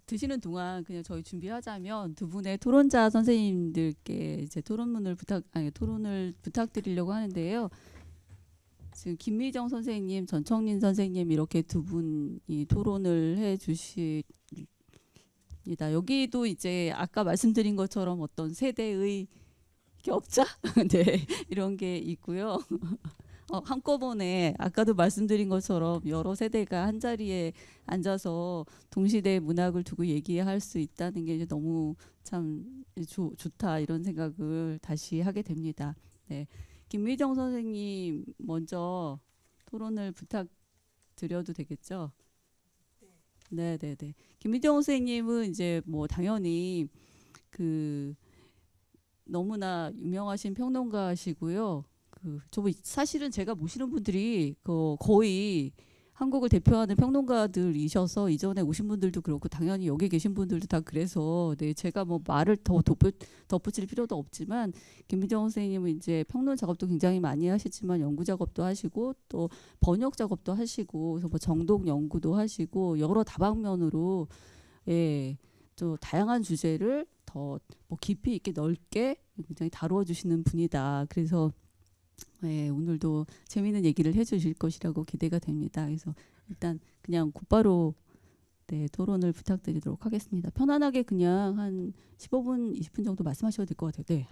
드시는 동안 그냥 저희 준비하자면 두 분의 토론자 선생님들께 이제 토론을 부탁드리려고 하는데요. 지금 김미정 선생님, 전청린 선생님 이렇게 두 분이 토론을 해 주십니다. 여기도 이제 아까 말씀드린 것처럼 어떤 세대의 격차 네, 이런 게 있고요. 한꺼번에 아까도 말씀드린 것처럼 여러 세대가 한 자리에 앉아서 동시대 문학을 두고 얘기할 수 있다는 게 이제 너무 참 좋다 이런 생각을 다시 하게 됩니다. 네. 김미정 선생님 먼저 토론을 부탁드려도 되겠죠? 네, 네, 네. 김미정 선생님은 이제 뭐 당연히 그 너무나 유명하신 평론가시고요. 사실은 제가 모시는 분들이 거의 한국을 대표하는 평론가들이셔서 이전에 오신 분들도 그렇고 당연히 여기 계신 분들도 다 그래서 네, 제가 뭐 말을 더 덧붙일 필요도 없지만 김미정 선생님은 이제 평론 작업도 굉장히 많이 하시지만 연구 작업도 하시고 또 번역 작업도 하시고 그래서 뭐 정독 연구도 하시고 여러 다방면으로 예, 또 다양한 주제를 더 뭐 깊이 있게 넓게 굉장히 다루어 주시는 분이다. 그래서 네, 오늘도 재미있는 얘기를 해주실 것이라고 기대가 됩니다. 그래서 일단 그냥 곧바로 네, 토론을 부탁드리도록 하겠습니다. 편안하게 그냥 한 15분, 20분 정도 말씀하셔도 될 것 같아요.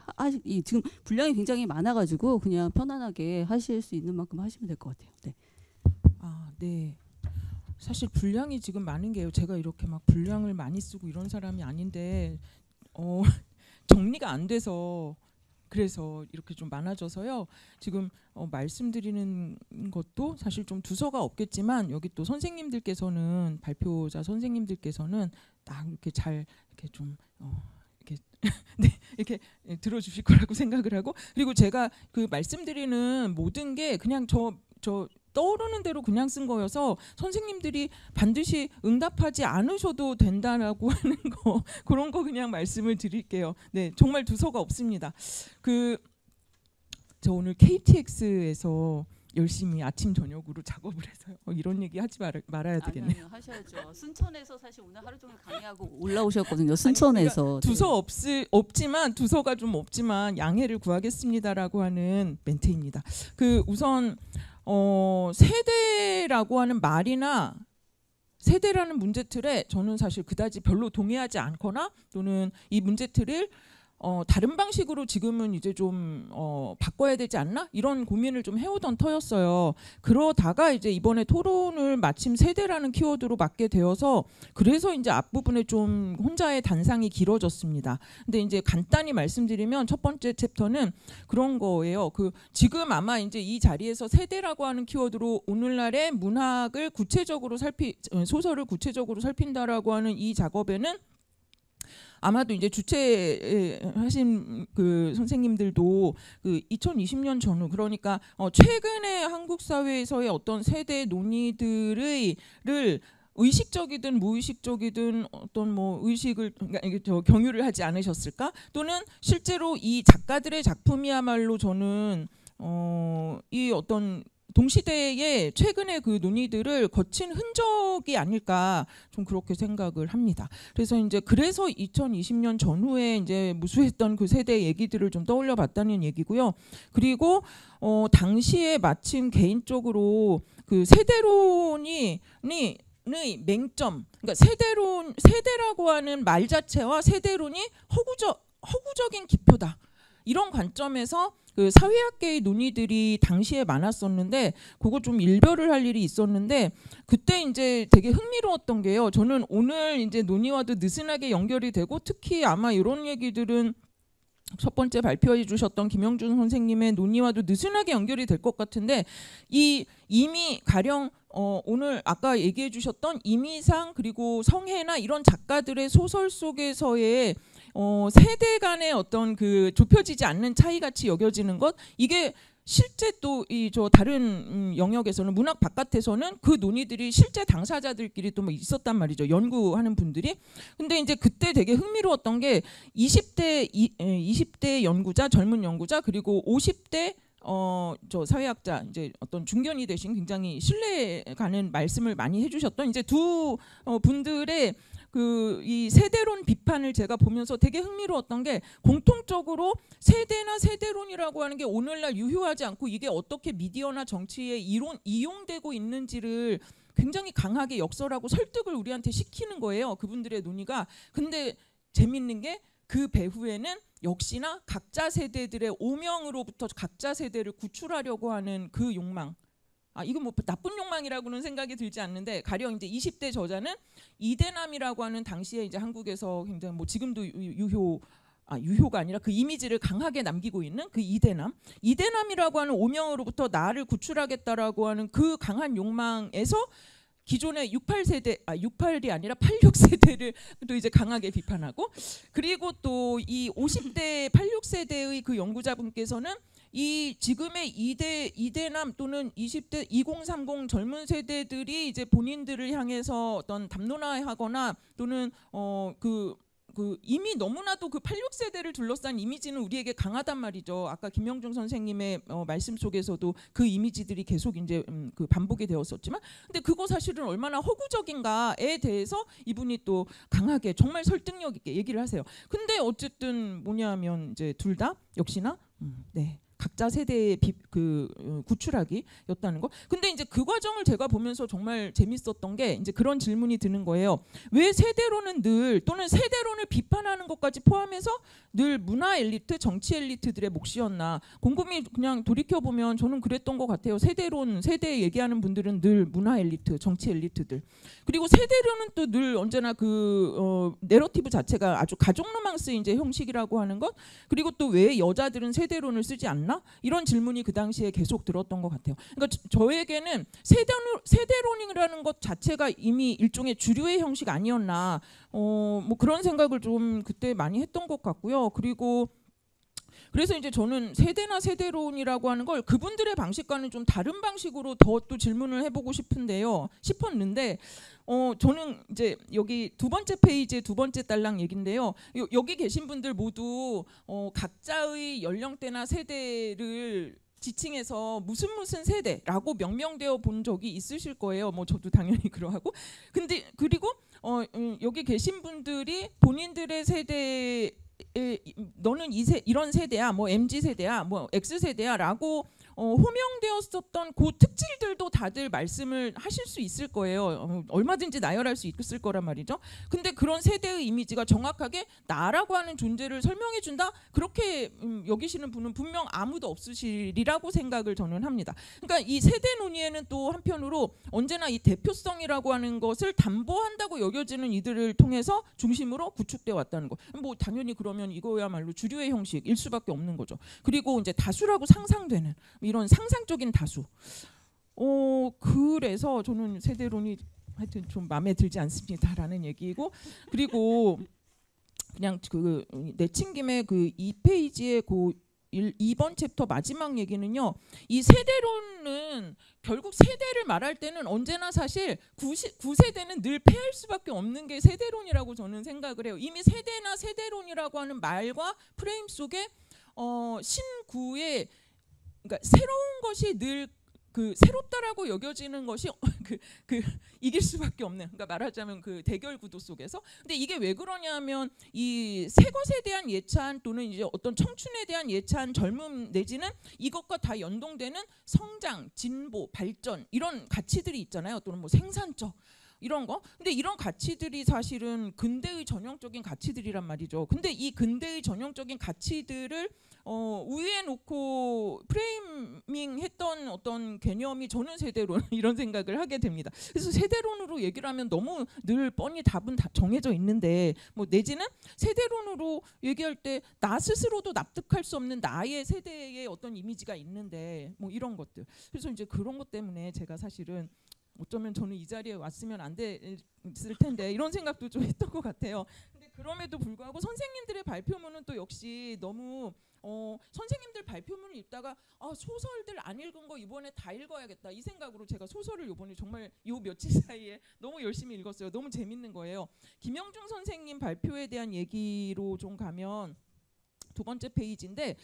네, 지금 분량이 굉장히 많아가지고 그냥 편안하게 하실 수 있는 만큼 하시면 될 것 같아요. 네. 네. 사실 분량이 지금 많은 게요. 제가 이렇게 막 분량을 많이 쓰고 이런 사람이 아닌데 정리가 안 돼서 그래서 이렇게 좀 많아져서요. 지금 말씀드리는 것도 사실 좀 두서가 없겠지만 여기 또 선생님들께서는 발표자 선생님들께서는 딱 이렇게 잘 이렇게 좀 이렇게 네, 이렇게 들어주실 거라고 생각을 하고 그리고 제가 그 말씀드리는 모든 게 그냥 저 떠오르는 대로 그냥 쓴 거여서 선생님들이 반드시 응답하지 않으셔도 된다라고 하는 거 그런 거 그냥 말씀을 드릴게요. 네, 정말 두서가 없습니다. 저 오늘 KTX에서 열심히 아침 저녁으로 작업을 해서요. 이런 얘기 하지 말아야 되겠네요. 아니요, 하셔야죠. 순천에서 사실 오늘 하루 종일 강의하고 올라오셨거든요. 순천에서. 그러니까 두서 없지만 두서가 좀 없지만 양해를 구하겠습니다라고 하는 멘트입니다. 우선 세대라고 하는 말이나 세대라는 문제틀에 저는 사실 그다지 별로 동의하지 않거나 또는 이 문제틀을 다른 방식으로 지금은 이제 좀 바꿔야 되지 않나 이런 고민을 좀 해오던 터였어요. 그러다가 이제 이번에 토론을 마침 세대라는 키워드로 맡게 되어서 그래서 이제 앞부분에 좀 혼자의 단상이 길어졌습니다. 근데 이제 간단히 말씀드리면 첫 번째 챕터는 그런 거예요. 지금 아마 이제 이 자리에서 세대라고 하는 키워드로 오늘날의 문학을 구체적으로 소설을 구체적으로 살핀다라고 하는 이 작업에는 아마도 이제 주최하신 그 선생님들도 2020년 전후 그러니까 최근에 한국 사회에서의 어떤 세대 논의들을 의식적이든 무의식적이든 어떤 뭐 의식을 그러니까 경유를 하지 않으셨을까? 또는 실제로 이 작가들의 작품이야말로 저는 이 어떤 동시대의 최근의 그 논의들을 거친 흔적이 아닐까 좀 그렇게 생각을 합니다. 그래서 2020년 전후에 이제 무수했던 그 세대 얘기들을 좀 떠올려 봤다는 얘기고요. 그리고 당시에 마침 개인적으로 그 세대론이 맹점, 그러니까 세대라고 하는 말 자체와 세대론이 허구적인 기표다. 이런 관점에서 그 사회학계의 논의들이 당시에 많았었는데 그거 좀 일별을 할 일이 있었는데 그때 이제 되게 흥미로웠던 게요. 저는 오늘 이제 논의와도 느슨하게 연결이 되고 특히 아마 이런 얘기들은 첫 번째 발표해 주셨던 김영준 선생님의 논의와도 느슨하게 연결이 될 것 같은데 이미 가령 오늘 아까 얘기해 주셨던 이미상 그리고 성혜나 이런 작가들의 소설 속에서의 세대 간의 어떤 그 좁혀지지 않는 차이같이 여겨지는 것 이게 실제 또 다른 영역에서는 문학 바깥에서는 그 논의들이 실제 당사자들끼리 또 뭐 있었단 말이죠. 연구하는 분들이. 근데 이제 그때 되게 흥미로웠던 게 20대 연구자, 젊은 연구자 그리고 50대 저 사회학자 이제 어떤 중견이 되신 굉장히 신뢰 가는 말씀을 많이 해주셨던 이제 두 분들의 그 이 세대론 비판을 제가 보면서 되게 흥미로웠던 게 공통적으로 세대나 세대론이라고 하는 게 오늘날 유효하지 않고 이게 어떻게 미디어나 정치에 이용되고 있는지를 굉장히 강하게 역설하고 설득을 우리한테 시키는 거예요. 그분들의 논의가. 근데 재밌는 게 그 배후에는 역시나 각자 세대들의 오명으로부터 각자 세대를 구출하려고 하는 그 욕망. 이건 뭐 나쁜 욕망이라고는 생각이 들지 않는데 가령 이제 20대 저자는 이대남이라고 하는 당시에 이제 한국에서 굉장히 뭐 지금도 유효가 아니라 그 이미지를 강하게 남기고 있는 그 이대남이라고 하는 오명으로부터 나를 구출하겠다라고 하는 그 강한 욕망에서 기존의 68이 아니라 86세대를 또 이제 강하게 비판하고, 그리고 또 이 50대 86세대의 그 연구자분께서는 이 지금의 이대남 또는 20대 2030 젊은 세대들이 이제 본인들을 향해서 어떤 담론화하거나 또는 이미 너무나도 그 86세대를 둘러싼 이미지는 우리에게 강하단 말이죠. 아까 김영중 선생님의 말씀 속에서도 그 이미지들이 계속 이제 그 반복이 되었었지만, 근데 그거 사실은 얼마나 허구적인가에 대해서 이분이 또 강하게 정말 설득력 있게 얘기를 하세요. 근데 어쨌든 뭐냐면 이제 둘 다 역시나 네. 각자 세대의 구출하기였다는 거. 근데 이제 그 과정을 제가 보면서 정말 재밌었던 게 이제 그런 질문이 드는 거예요. 왜 세대론은 늘 또는 세대론을 비판하는 것까지 포함해서 늘 문화 엘리트, 정치 엘리트들의 몫이었나. 곰곰이 그냥 돌이켜 보면 저는 그랬던 것 같아요. 세대 얘기하는 분들은 늘 문화 엘리트, 정치 엘리트들. 그리고 세대론은 또 늘 언제나 내러티브 자체가 아주 가족 로망스 이제 형식이라고 하는 것. 그리고 또 왜 여자들은 세대론을 쓰지 않나? 이런 질문이 그 당시에 계속 들었던 것 같아요. 그러니까 저에게는 세대론이라는 것 자체가 이미 일종의 주류의 형식 아니었나, 뭐 그런 생각을 좀 그때 많이 했던 것 같고요. 그래서 이제 저는 세대나 세대론이라고 하는 걸 그분들의 방식과는 좀 다른 방식으로 더 또 질문을 해보고 싶었는데 저는 이제 여기 두 번째 페이지의 두 번째 달랑 얘긴데요. 여기 계신 분들 모두 각자의 연령대나 세대를 지칭해서 무슨 세대라고 명명되어 본 적이 있으실 거예요. 뭐 저도 당연히 그러하고. 근데 그리고 여기 계신 분들이 본인들의 세대 너는 이런 세대야, 뭐 MZ 세대야, 뭐 X 세대야라고 호명되었었던 그 특질들도 다들 말씀을 하실 수 있을 거예요. 얼마든지 나열할 수 있을 거란 말이죠. 근데 그런 세대의 이미지가 정확하게 나라고 하는 존재를 설명해 준다? 그렇게 여기시는 분은 분명 아무도 없으시리라고 생각을 저는 합니다. 그러니까 이 세대 논의에는 또 한편으로 언제나 이 대표성이라고 하는 것을 담보한다고 여겨지는 이들을 통해서 중심으로 구축되어 왔다는 거. 뭐 당연히 그러면 이거야말로 주류의 형식일 수밖에 없는 거죠. 그리고 이제 다수라고 상상되는 이런 상상적인 다수. 그래서 저는 세대론이 하여튼 좀 마음에 들지 않습니다라는 얘기고, 그리고 그냥 그 내친김에 그 2페이지의 그 2번 챕터 마지막 얘기는요. 이 세대론은 결국 세대를 말할 때는 언제나 사실 9세대는 늘 패할 수밖에 없는 게 세대론이라고 저는 생각을 해요. 이미 세대나 세대론이라고 하는 말과 프레임 속에 신구의 그러니까 새로운 것이 늘 새롭다라고 여겨지는 것이 이길 수밖에 없는, 그러니까 말하자면 그 대결 구도 속에서. 근데 이게 왜 그러냐면 이 새 것에 대한 예찬 또는 이제 어떤 청춘에 대한 예찬, 젊음 내지는 이것과 다 연동되는 성장, 진보, 발전 이런 가치들이 있잖아요. 또는 뭐 생산적 이런 거. 근데 이런 가치들이 사실은 근대의 전형적인 가치들이란 말이죠. 근데 이 근대의 전형적인 가치들을 우위에 놓고 프레이밍했던 어떤 개념이 저는 세대론 이런 생각을 하게 됩니다. 그래서 세대론으로 얘기를 하면 너무 늘 뻔히 답은 다 정해져 있는데, 뭐 내지는 세대론으로 얘기할 때 나 스스로도 납득할 수 없는 나의 세대의 어떤 이미지가 있는데 뭐 이런 것들. 그래서 이제 그런 것 때문에 제가 사실은 어쩌면 저는 이 자리에 왔으면 안 됐을 텐데 이런 생각도 좀 했던 것 같아요. 근데 그럼에도 불구하고 선생님들의 발표문은 또 역시 너무 선생님들 발표문을 읽다가 소설들 안 읽은 거 이번에 다 읽어야겠다 이 생각으로 제가 소설을 이번에 정말 요 며칠 사이에 너무 열심히 읽었어요. 너무 재밌는 거예요. 김영중 선생님 발표에 대한 얘기로 좀 가면 두 번째 페이지인데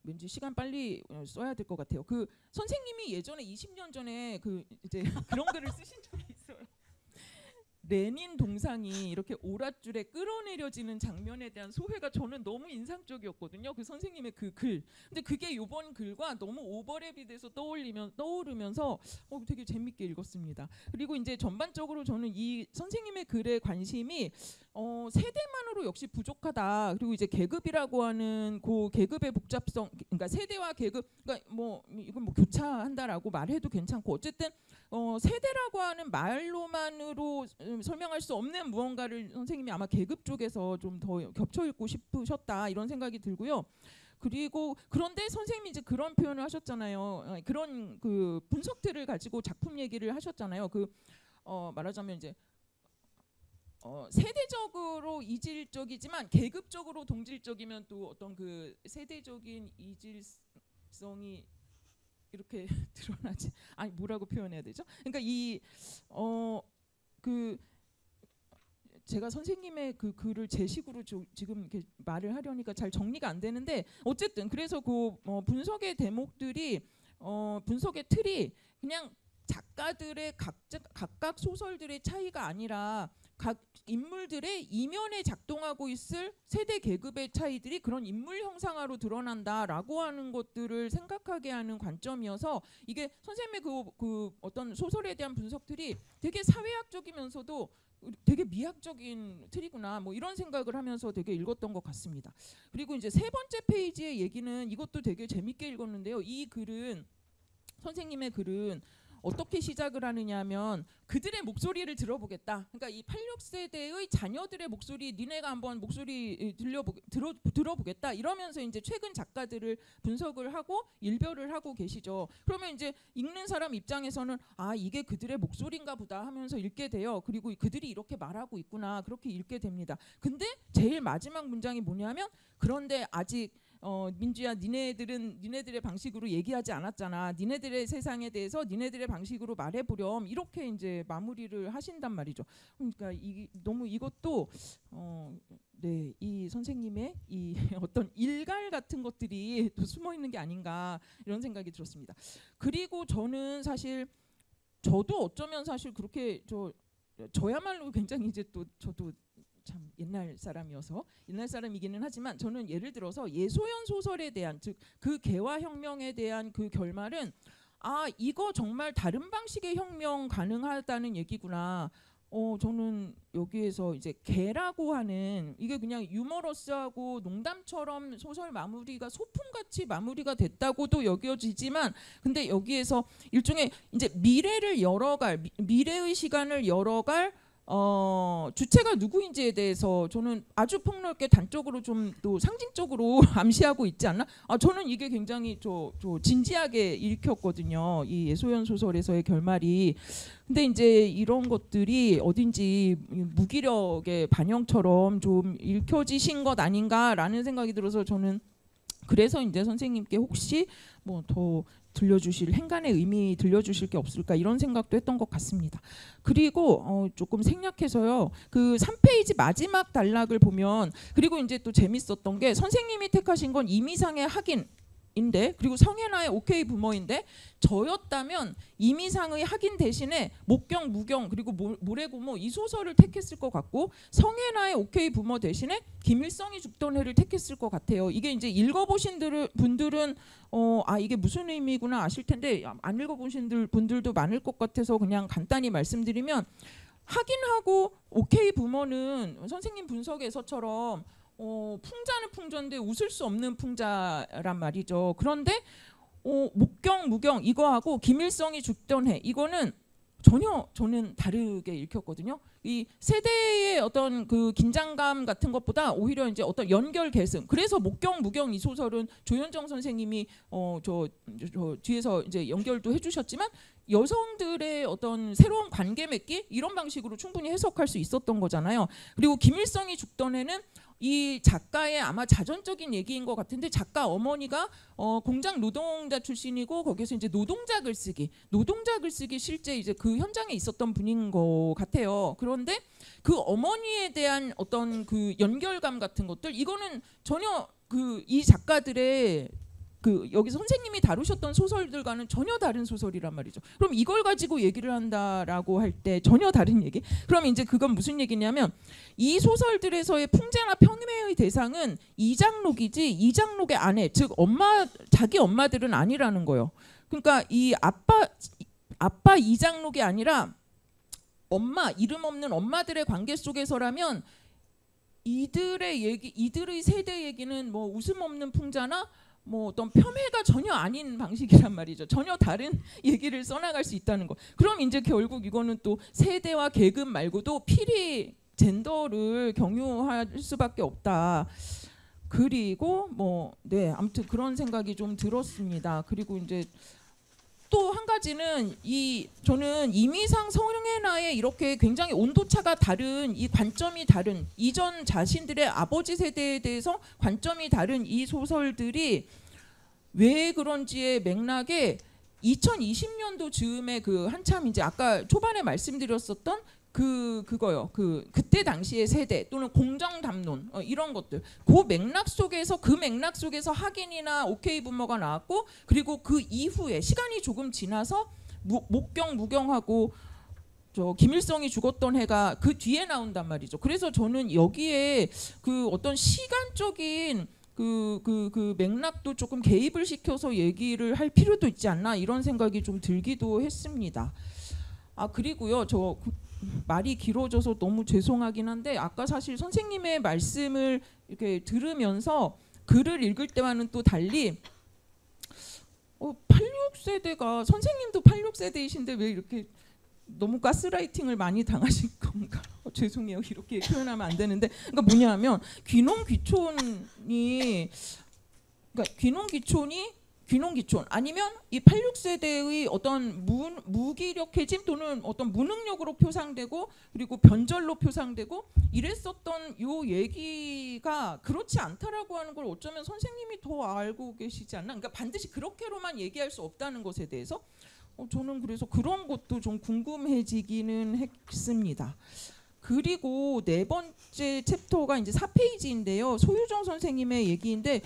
왠지 시간 빨리 써야 될 것 같아요. 그 선생님이 예전에 20년 전에 이제 그런 글을 쓰신 적이 있어요. 레닌 동상이 이렇게 오랏줄에 끌어내려지는 장면에 대한 소회가 저는 너무 인상적이었거든요. 그 선생님의 그 글. 근데 그게 이번 글과 너무 오버랩이 돼서 떠오르면서 되게 재밌게 읽었습니다. 그리고 이제 전반적으로 저는 이 선생님의 글에 관심이 세대만으로 역시 부족하다. 그리고 이제 계급이라고 하는 그 계급의 복잡성, 그러니까 세대와 계급, 그러니까 뭐 이건 뭐 교차한다라고 말해도 괜찮고 어쨌든 세대라고 하는 말로만으로 설명할 수 없는 무언가를 선생님이 아마 계급 쪽에서 좀 더 겹쳐 읽고 싶으셨다 이런 생각이 들고요. 그리고 그런데 선생님이 이제 그런 표현을 하셨잖아요. 그런 그 분석들을 가지고 작품 얘기를 하셨잖아요. 그 말하자면 이제 세대적으로 이질적이지만 계급적으로 동질적이면 또 어떤 그 세대적인 이질성이 이렇게 드러나지. 아니 뭐라고 표현해야 되죠? 그러니까 그 제가 선생님의 그 글을 제 식으로 지금 이렇게 말을 하려니까 잘 정리가 안 되는데 어쨌든 그래서 그 분석의 대목들이 분석의 틀이 그냥 작가들의 각각 소설들의 차이가 아니라 각 인물들의 이면에 작동하고 있을 세대 계급의 차이들이 그런 인물 형상화로 드러난다라고 하는 것들을 생각하게 하는 관점이어서 이게 선생님의 그 어떤 소설에 대한 분석들이 되게 사회학적이면서도 되게 미학적인 틀이구나 뭐 이런 생각을 하면서 되게 읽었던 것 같습니다. 그리고 이제 세 번째 페이지의 얘기는 이것도 되게 재밌게 읽었는데요. 이 글은 선생님의 글은 어떻게 시작을 하느냐 하면 그들의 목소리를 들어보겠다. 그러니까 이 86세대의 자녀들의 목소리 니네가 한번 목소리 들어보겠다. 이러면서 이제 최근 작가들을 분석을 하고 일별을 하고 계시죠. 그러면 이제 읽는 사람 입장에서는 아 이게 그들의 목소리인가 보다 하면서 읽게 돼요. 그리고 그들이 이렇게 말하고 있구나 그렇게 읽게 됩니다. 근데 제일 마지막 문장이 뭐냐면 그런데 아직 민주야 니네들은 니네들의 방식으로 얘기하지 않았잖아. 니네들의 세상에 대해서 니네들의 방식으로 말해보렴. 이렇게 이제 마무리를 하신단 말이죠. 그러니까 너무 이것도 네, 이 선생님의 이 어떤 일갈 같은 것들이 또 숨어 있는 게 아닌가 이런 생각이 들었습니다. 그리고 저는 사실 저도 어쩌면 사실 그렇게 저야말로 굉장히 이제 또 저도 참 옛날 사람이어서 옛날 사람이기는 하지만 저는 예를 들어서 예소연 소설에 대한 즉 그 개화혁명에 대한 그 결말은 아 이거 정말 다른 방식의 혁명 가능하다는 얘기구나. 저는 여기에서 이제 개라고 하는 이게 그냥 유머러스하고 농담처럼 소설 마무리가 소품같이 마무리가 됐다고도 여겨지지만 근데 여기에서 일종의 이제 미래를 열어갈 미래의 시간을 열어갈 주체가 누구인지에 대해서 저는 아주 폭넓게 단적으로 좀 또 상징적으로 암시하고 있지 않나? 저는 이게 굉장히 진지하게 읽혔거든요. 이 예소연 소설에서의 결말이. 근데 이제 이런 것들이 어딘지 무기력의 반영처럼 좀 읽혀지신 것 아닌가라는 생각이 들어서 저는 그래서 이제 선생님께 혹시 뭐 더 들려주실 행간의 의미 들려주실 게 없을까 이런 생각도 했던 것 같습니다. 그리고 조금 생략해서요. 그 3페이지 마지막 단락을 보면 그리고 이제 또 재밌었던 게 선생님이 택하신 건 이미상의 학인인데 그리고 성혜나의 오케이 부모인데 저였다면 이미상의 학인 대신에 목경, 무경 그리고 모래고모 이 소설을 택했을 것 같고 성혜나의 오케이 부모 대신에 김일성이 죽던 해를 택했을 것 같아요. 이게 이제 읽어보신 분들은 이게 무슨 의미구나 아실 텐데 안 읽어보신 분들도 많을 것 같아서 그냥 간단히 말씀드리면 학인하고 오케이 부모는 선생님 분석에서처럼 풍자는 풍자인데 웃을 수 없는 풍자란 말이죠. 그런데 목경, 무경 이거하고 김일성이 죽던 해 이거는 전혀 저는 다르게 읽혔거든요. 이 세대의 어떤 그 긴장감 같은 것보다 오히려 이제 어떤 연결 계승. 그래서 목경, 무경 이 소설은 조현정 선생님이 저 뒤에서 이제 연결도 해주셨지만 여성들의 어떤 새로운 관계 맺기 이런 방식으로 충분히 해석할 수 있었던 거잖아요. 그리고 김일성이 죽던 해는 이 작가의 아마 자전적인 얘기인 것 같은데 작가 어머니가 공장 노동자 출신이고 거기서 이제 노동자 글쓰기 실제 이제 그 현장에 있었던 분인 것 같아요. 그런데 그 어머니에 대한 어떤 그 연결감 같은 것들 이거는 전혀 이 작가들의 그 여기 선생님이 다루셨던 소설들과는 전혀 다른 소설이란 말이죠. 그럼 이걸 가지고 얘기를 한다라고 할 때 전혀 다른 얘기? 그럼 이제 그건 무슨 얘기냐면 이 소설들에서의 풍자나 평매의 대상은 이장록이지 이장록의 아내, 즉 자기 엄마들은 아니라는 거예요. 그러니까 이 아빠 이장록이 아니라 엄마, 이름 없는 엄마들의 관계 속에서라면 이들의 얘기, 이들의 세대 얘기는 뭐 웃음 없는 풍자나 뭐 어떤 폄훼가 전혀 아닌 방식이란 말이죠. 전혀 다른 얘기를 써나갈 수 있다는 거. 그럼 이제 결국 이거는 또 세대와 계급 말고도 필히 젠더를 경유할 수밖에 없다. 그리고 뭐 네, 아무튼 그런 생각이 좀 들었습니다. 그리고 이제 또 한 가지는 저는 이미상 성혜나의 이렇게 굉장히 온도차가 다른 이 관점이 다른 이전 자신들의 아버지 세대에 대해서 관점이 다른 이 소설들이 왜 그런지의 맥락에 2020년도 즈음에 그 한참 이제 아까 초반에 말씀드렸었던 그거요. 그때 당시의 세대 또는 공정 담론 이런 것들. 그 맥락 속에서 학인이나 오케이 부모가 나왔고 그리고 그 이후에 시간이 조금 지나서 목경무경하고 저 김일성이 죽었던 해가 그 뒤에 나온단 말이죠. 그래서 저는 여기에 그 어떤 시간적인 그 맥락도 조금 개입을 시켜서 얘기를 할 필요도 있지 않나 이런 생각이 좀 들기도 했습니다. 아 그리고요 말이 길어져서 너무 죄송하긴 한데 아까 사실 선생님의 말씀을 이렇게 들으면서 글을 읽을 때와는 또 달리 86세대가 선생님도 86세대이신데 왜 이렇게 너무 가스라이팅을 많이 당하신 건가? 죄송해요. 이렇게 표현하면 안 되는데 그러니까 뭐냐면 귀농귀촌 아니면 이 86세대의 어떤 무기력해짐 또는 어떤 무능력으로 표상되고 그리고 변절로 표상되고 이랬었던 요 얘기가 그렇지 않다라고 하는 걸 어쩌면 선생님이 더 알고 계시지 않나? 그러니까 반드시 그렇게로만 얘기할 수 없다는 것에 대해서 저는 그래서 그런 것도 좀 궁금해지기는 했습니다. 그리고 네 번째 챕터가 이제 4페이지인데요. 소유정 선생님의 얘기인데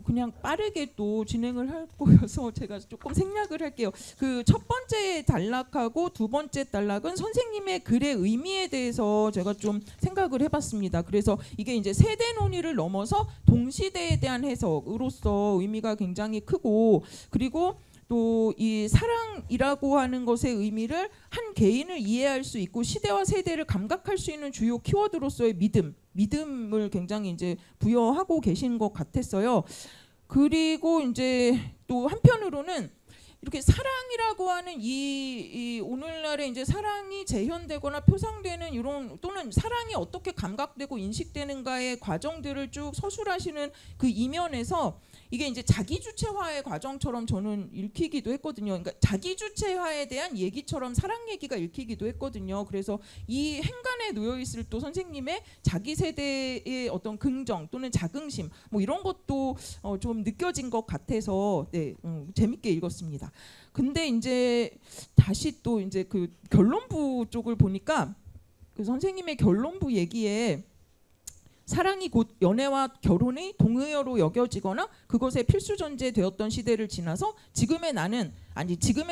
그냥 빠르게 또 진행을 할 거여서 제가 조금 생략을 할게요. 그 첫 번째 단락하고 두 번째 단락은 선생님의 글의 의미에 대해서 제가 좀 생각을 해봤습니다. 그래서 이게 이제 세대 논의를 넘어서 동시대에 대한 해석으로서 의미가 굉장히 크고 그리고 또 이 사랑이라고 하는 것의 의미를 한 개인을 이해할 수 있고 시대와 세대를 감각할 수 있는 주요 키워드로서의 믿음을 굉장히 이제 부여하고 계신 것 같았어요. 그리고 이제 또 한편으로는 이렇게 사랑이라고 하는 이 오늘날에 이제 사랑이 재현되거나 표상되는 이런 또는 사랑이 어떻게 감각되고 인식되는가의 과정들을 쭉 서술하시는 그 이면에서 이게 이제 자기주체화의 과정처럼 저는 읽히기도 했거든요. 그러니까 자기주체화에 대한 얘기처럼 사랑 얘기가 읽히기도 했거든요. 그래서 이 행간에 놓여 있을 또 선생님의 자기 세대의 어떤 긍정 또는 자긍심 뭐 이런 것도 좀 느껴진 것 같아서 네, 재밌게 읽었습니다. 근데 이제 다시 또 이제 그 결론부 쪽을 보니까 그 선생님의 결론부 얘기에 사랑이 곧 연애와 결혼의 동의어로 여겨지거나 그것의 필수 전제되었던 시대를 지나서 지금의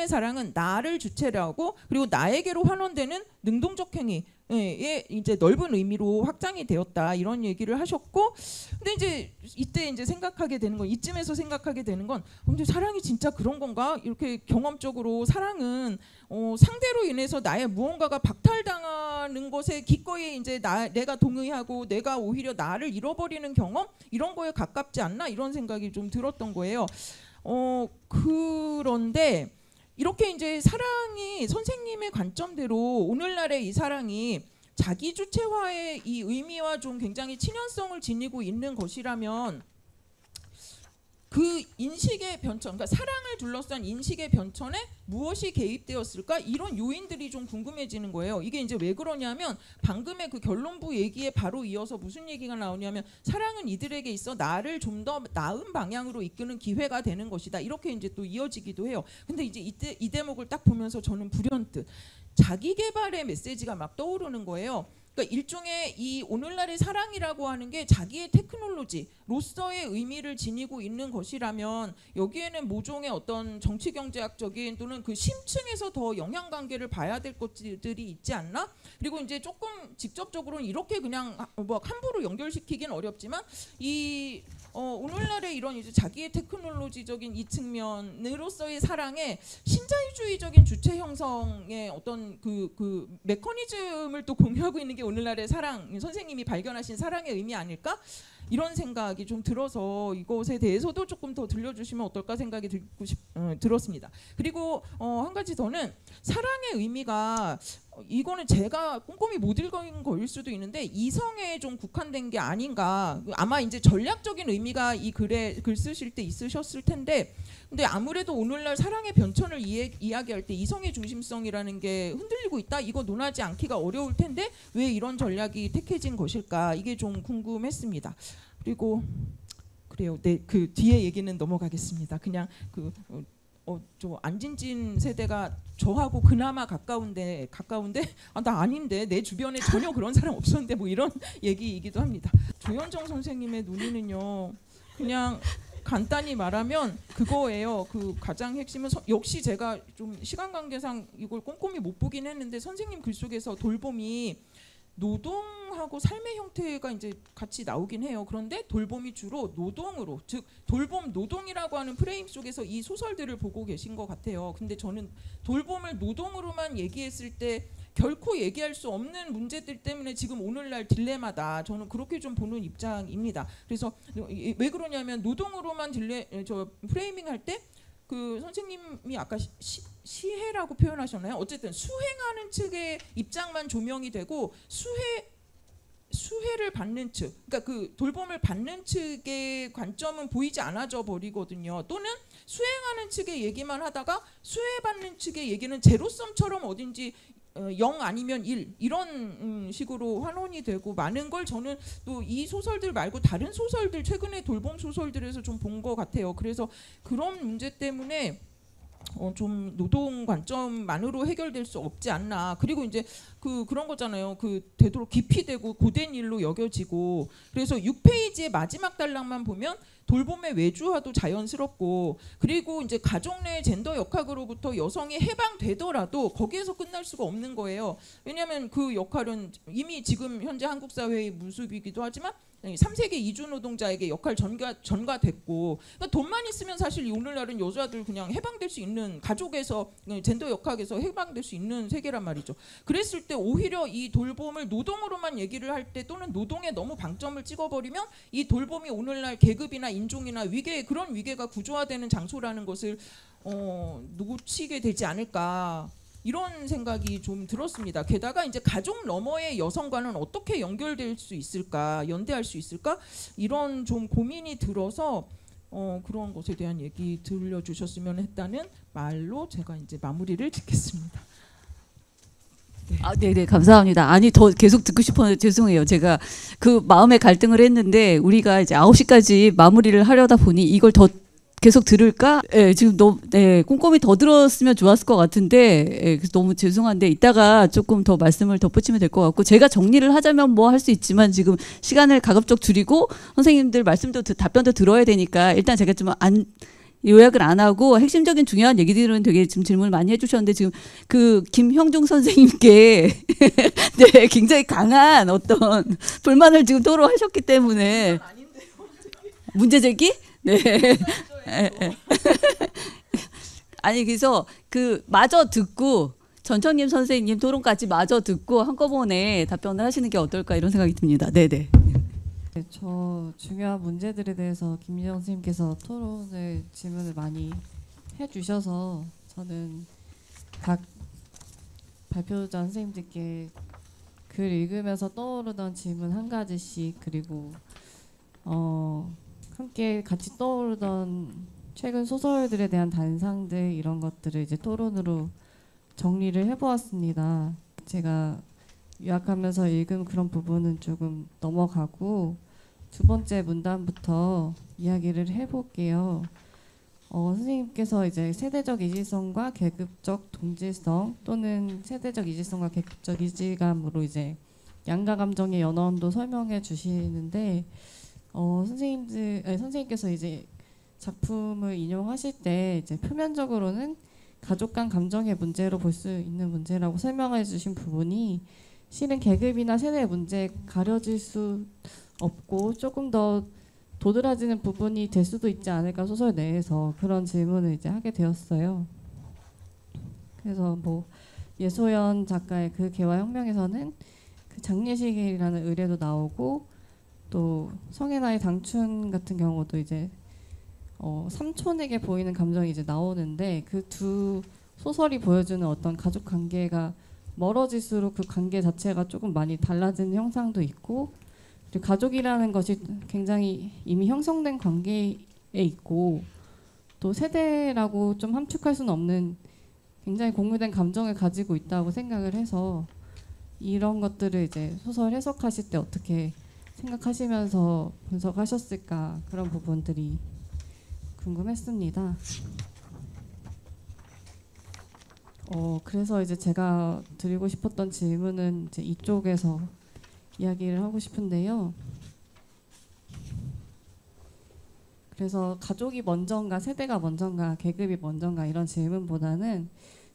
사랑은 나를 주체로 하고 그리고 나에게로 환원되는 능동적 행위에 이제 넓은 의미로 확장이 되었다 이런 얘기를 하셨고 근데 이제 이쯤에서 생각하게 되는 건 근데 사랑이 진짜 그런 건가? 이렇게 경험적으로 사랑은 상대로 인해서 나의 무언가가 박탈당하는 것에 기꺼이 이제 내가 동의하고 내가 오히려 나를 잃어버리는 경험 이런 거에 가깝지 않나 이런 생각이 좀 들었던 거예요. 그런데 이렇게 이제 사랑이 선생님의 관점대로 오늘날의 이 사랑이 자기 주체화의 이 의미와 좀 굉장히 친연성을 지니고 있는 것이라면 그 인식의 변천, 그러니까 사랑을 둘러싼 인식의 변천에 무엇이 개입되었을까? 이런 요인들이 좀 궁금해지는 거예요. 이게 이제 왜 그러냐면 방금의 그 결론부 얘기에 바로 이어서 무슨 얘기가 나오냐면 사랑은 이들에게 있어 나를 좀 더 나은 방향으로 이끄는 기회가 되는 것이다. 이렇게 이제 또 이어지기도 해요. 근데 이제 이 대목을 딱 보면서 저는 불현듯 자기 개발의 메시지가 막 떠오르는 거예요. 그러니까 일종의 이 오늘날의 사랑이라고 하는 게 자기의 테크놀로지로서의 의미를 지니고 있는 것이라면 여기에는 모종의 어떤 정치 경제학적인 또는 그 심층에서 더 영향관계를 봐야 될 것들이 있지 않나? 그리고 이제 조금 직접적으로는 이렇게 그냥 뭐 함부로 연결시키긴 어렵지만 이 오늘날의 이런 이제 자기의 테크놀로지적인 이 측면으로서의 사랑에 신자유주의적인 주체 형성의 어떤 그 메커니즘을 또 공유하고 있는 게 오늘날의 사랑, 선생님이 발견하신 사랑의 의미 아닐까? 이런 생각이 좀 들어서 이것에 대해서도 조금 더 들려주시면 어떨까 생각이 들었습니다. 그리고 한 가지 더는 사랑의 의미가 이거는 제가 꼼꼼히 못 읽은 거일 수도 있는데 이성에 좀 국한된 게 아닌가. 아마 이제 전략적인 의미가 이 글에 글 쓰실 때 있으셨을 텐데, 근데 아무래도 오늘날 사랑의 변천을 이야기할 때 이성의 중심성이라는 게 흔들리고 있다. 이거 논하지 않기가 어려울 텐데 왜 이런 전략이 택해진 것일까? 이게 좀 궁금했습니다. 그리고 그래요. 네, 그 뒤에 얘기는 넘어가겠습니다. 그냥 저 안진진 세대가 저하고 그나마 가까운데 나 아닌데 내 주변에 전혀 그런 사람 없었는데 뭐 이런 얘기이기도 합니다. 조현정 선생님의 논의는요, 그냥 간단히 말하면 그거예요. 그 가장 핵심은 역시 제가 좀 시간 관계상 이걸 꼼꼼히 못 보긴 했는데 선생님 글 속에서 돌봄이 노동하고 삶의 형태가 이제 같이 나오긴 해요. 그런데 돌봄이 주로 노동으로, 즉 돌봄 노동이라고 하는 프레임 속에서 이 소설들을 보고 계신 것 같아요. 근데 저는 돌봄을 노동으로만 얘기했을 때 결코 얘기할 수 없는 문제들 때문에 지금 오늘날 딜레마다, 저는 그렇게 좀 보는 입장입니다. 그래서 왜 그러냐면 노동으로만 프레이밍 할 때 그 선생님이 아까 시해라고 표현하셨나요? 어쨌든 수행하는 측의 입장만 조명이 되고 수혜를 받는 측, 그러니까 그 돌봄을 받는 측의 관점은 보이지 않아져 버리거든요. 또는 수행하는 측의 얘기만 하다가 수혜받는 측의 얘기는 제로섬처럼 어딘지 0 아니면 1 이런 식으로 환원이 되고 많은 걸 저는 또 이 소설들 말고 다른 소설들, 최근에 돌봄 소설들에서 좀 본 것 같아요. 그래서 그런 문제 때문에 좀 노동 관점만으로 해결될 수 없지 않나. 그리고 이제 그런 거잖아요. 되도록 기피되고 고된 일로 여겨지고. 그래서 6페이지의 마지막 단락만 보면 돌봄의 외주화도 자연스럽고, 그리고 이제 가족 내 젠더 역학으로부터 여성이 해방되더라도 거기에서 끝날 수가 없는 거예요. 왜냐하면 그 역할은 이미 지금 현재 한국 사회의 모습이기도 하지만 3세기 이주 노동자에게 역할 전가됐고, 그러니까 돈만 있으면 사실 오늘날은 여자들 그냥 해방될 수 있는, 가족에서 젠더 역학에서 해방될 수 있는 세계란 말이죠. 그랬을 때 오히려 이 돌봄을 노동으로만 얘기를 할 때, 또는 노동에 너무 방점을 찍어버리면 이 돌봄이 오늘날 계급이나 인종이나 그런 위계가 구조화되는 장소라는 것을 놓치게 되지 않을까. 이런 생각이 좀 들었습니다. 게다가 이제 가족 너머의 여성과는 어떻게 연결될 수 있을까, 연대할 수 있을까, 이런 좀 고민이 들어서 그런 것에 대한 얘기 들려주셨으면 했다는 말로 제가 이제 마무리를 짓겠습니다. 네. 네네, 감사합니다. 아니, 더 계속 듣고 싶었는데 죄송해요. 제가 그 마음의 갈등을 했는데 우리가 이제 9시까지 마무리를 하려다 보니 이걸 더 계속 들을까? 예, 지금 너무 꼼꼼히 더 들었으면 좋았을 것 같은데 너무 죄송한데 이따가 조금 더 말씀을 덧붙이면 될 것 같고, 제가 정리를 하자면 뭐 할 수 있지만 지금 시간을 가급적 줄이고 선생님들 말씀도 답변도 들어야 되니까 일단 제가 좀 요약을 안 하고 핵심적인 중요한 얘기들은 되게 지금 질문을 많이 해주셨는데, 지금 그 김형중 선생님께 네, 굉장히 강한 어떤 불만을 지금 토로하셨기 때문에 문제 제기? 네. 아니, 그래서 마저 듣고 전천님 선생님 토론까지 마저 듣고 한꺼번에 답변을 하시는 게 어떨까 이런 생각이 듭니다. 네네. 네, 저 중요한 문제들에 대해서 김민정 선생님께서 질문을 많이 해주셔서 저는 각 발표자 선생님들께 글 읽으면서 떠오르던 질문 한 가지씩, 그리고 함께 같이 떠오르던 최근 소설들에 대한 단상들, 이런 것들을 이제 토론으로 정리를 해보았습니다. 제가 요약하면서 읽은 그런 부분은 조금 넘어가고 두 번째 문단부터 이야기를 해볼게요. 선생님께서 이제 세대적 이질성과 계급적 동질성, 또는 세대적 이질성과 계급적 이질감으로 이제 양가 감정의 연원도 설명해 주시는데 선생님께서 이제 작품을 인용하실 때 이제 표면적으로는 가족 간 감정의 문제로 볼 수 있는 문제라고 설명해 주신 부분이 실은 계급이나 세대 문제에 가려질 수 없고 조금 더 도드라지는 부분이 될 수도 있지 않을까 소설 내에서 그런 질문을 이제 하게 되었어요. 그래서 뭐 예소연 작가의 그 개화 혁명에서는 그 장례식이라는 의뢰도 나오고 또 성의 나이 당춘 같은 경우도 이제 삼촌에게 보이는 감정이 이제 나오는데 그 두 소설이 보여주는 어떤 가족 관계가 멀어질수록 그 관계 자체가 조금 많이 달라지는 형상도 있고 그리고 가족이라는 것이 굉장히 이미 형성된 관계에 있고 또 세대라고 좀 함축할 수는 없는 굉장히 공유된 감정을 가지고 있다고 생각을 해서 이런 것들을 이제 소설 해석하실 때 어떻게 생각하시면서 분석하셨을까 그런 부분들이 궁금했습니다. 그래서 이제 제가 드리고 싶었던 질문은 이제 이쪽에서 이야기를 하고 싶은데요. 그래서 가족이 먼저인가 세대가 먼저인가 계급이 먼저인가 이런 질문보다는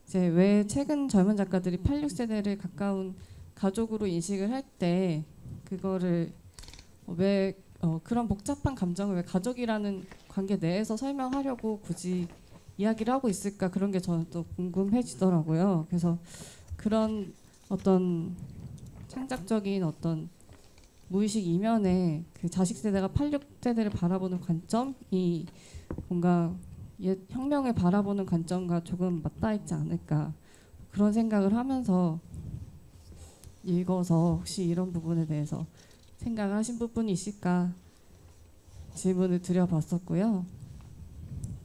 이제 왜 최근 젊은 작가들이 86세대를 가까운 가족으로 인식을 할 때 그거를 왜 그런 복잡한 감정을 왜 가족이라는 관계 내에서 설명하려고 굳이 이야기를 하고 있을까 그런 게 저는 또 궁금해지더라고요. 그래서 그런 어떤 창작적인 어떤 무의식 이면에 그 자식 세대가 86세대를 바라보는 관점이 뭔가 옛 혁명을 바라보는 관점과 조금 맞닿아 있지 않을까 그런 생각을 하면서 읽어서 혹시 이런 부분에 대해서 생각을 하신 부분이 있을까 질문을 드려봤었고요.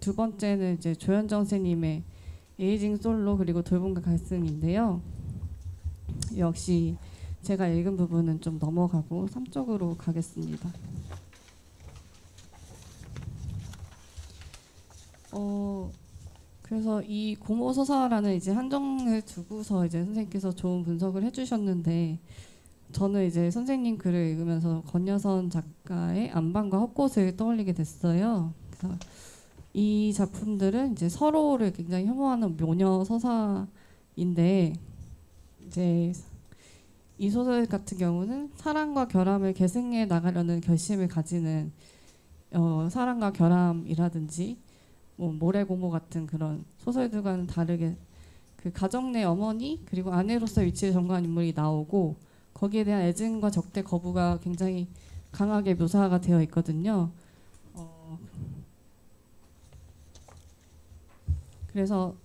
두 번째는 이제 조현정 선생님의 에이징 솔로 그리고 돌봄과 갈등인데요. 역시 제가 읽은 부분은 좀 넘어가고 3쪽으로 가겠습니다. 그래서 이 고모서사라는 이제 한정을 두고서 이제 선생님께서 좋은 분석을 해주셨는데 저는 이제 선생님 글을 읽으면서 권여선 작가의 안방과 헛곳을 떠올리게 됐어요. 그래서 이 작품들은 이제 서로를 굉장히 혐오하는 모녀 서사인데 이제 이 소설 같은 경우는 사랑과 결함을 계승해 나가려는 결심을 가지는 사랑과 결함이라든지 뭐 모래고모 같은 그런 소설들과는 다르게 그 가정 내 어머니 그리고 아내로서 위치를 점거한 인물이 나오고 거기에 대한 애증과 적대 거부가 굉장히 강하게 묘사가 되어 있거든요. 그래서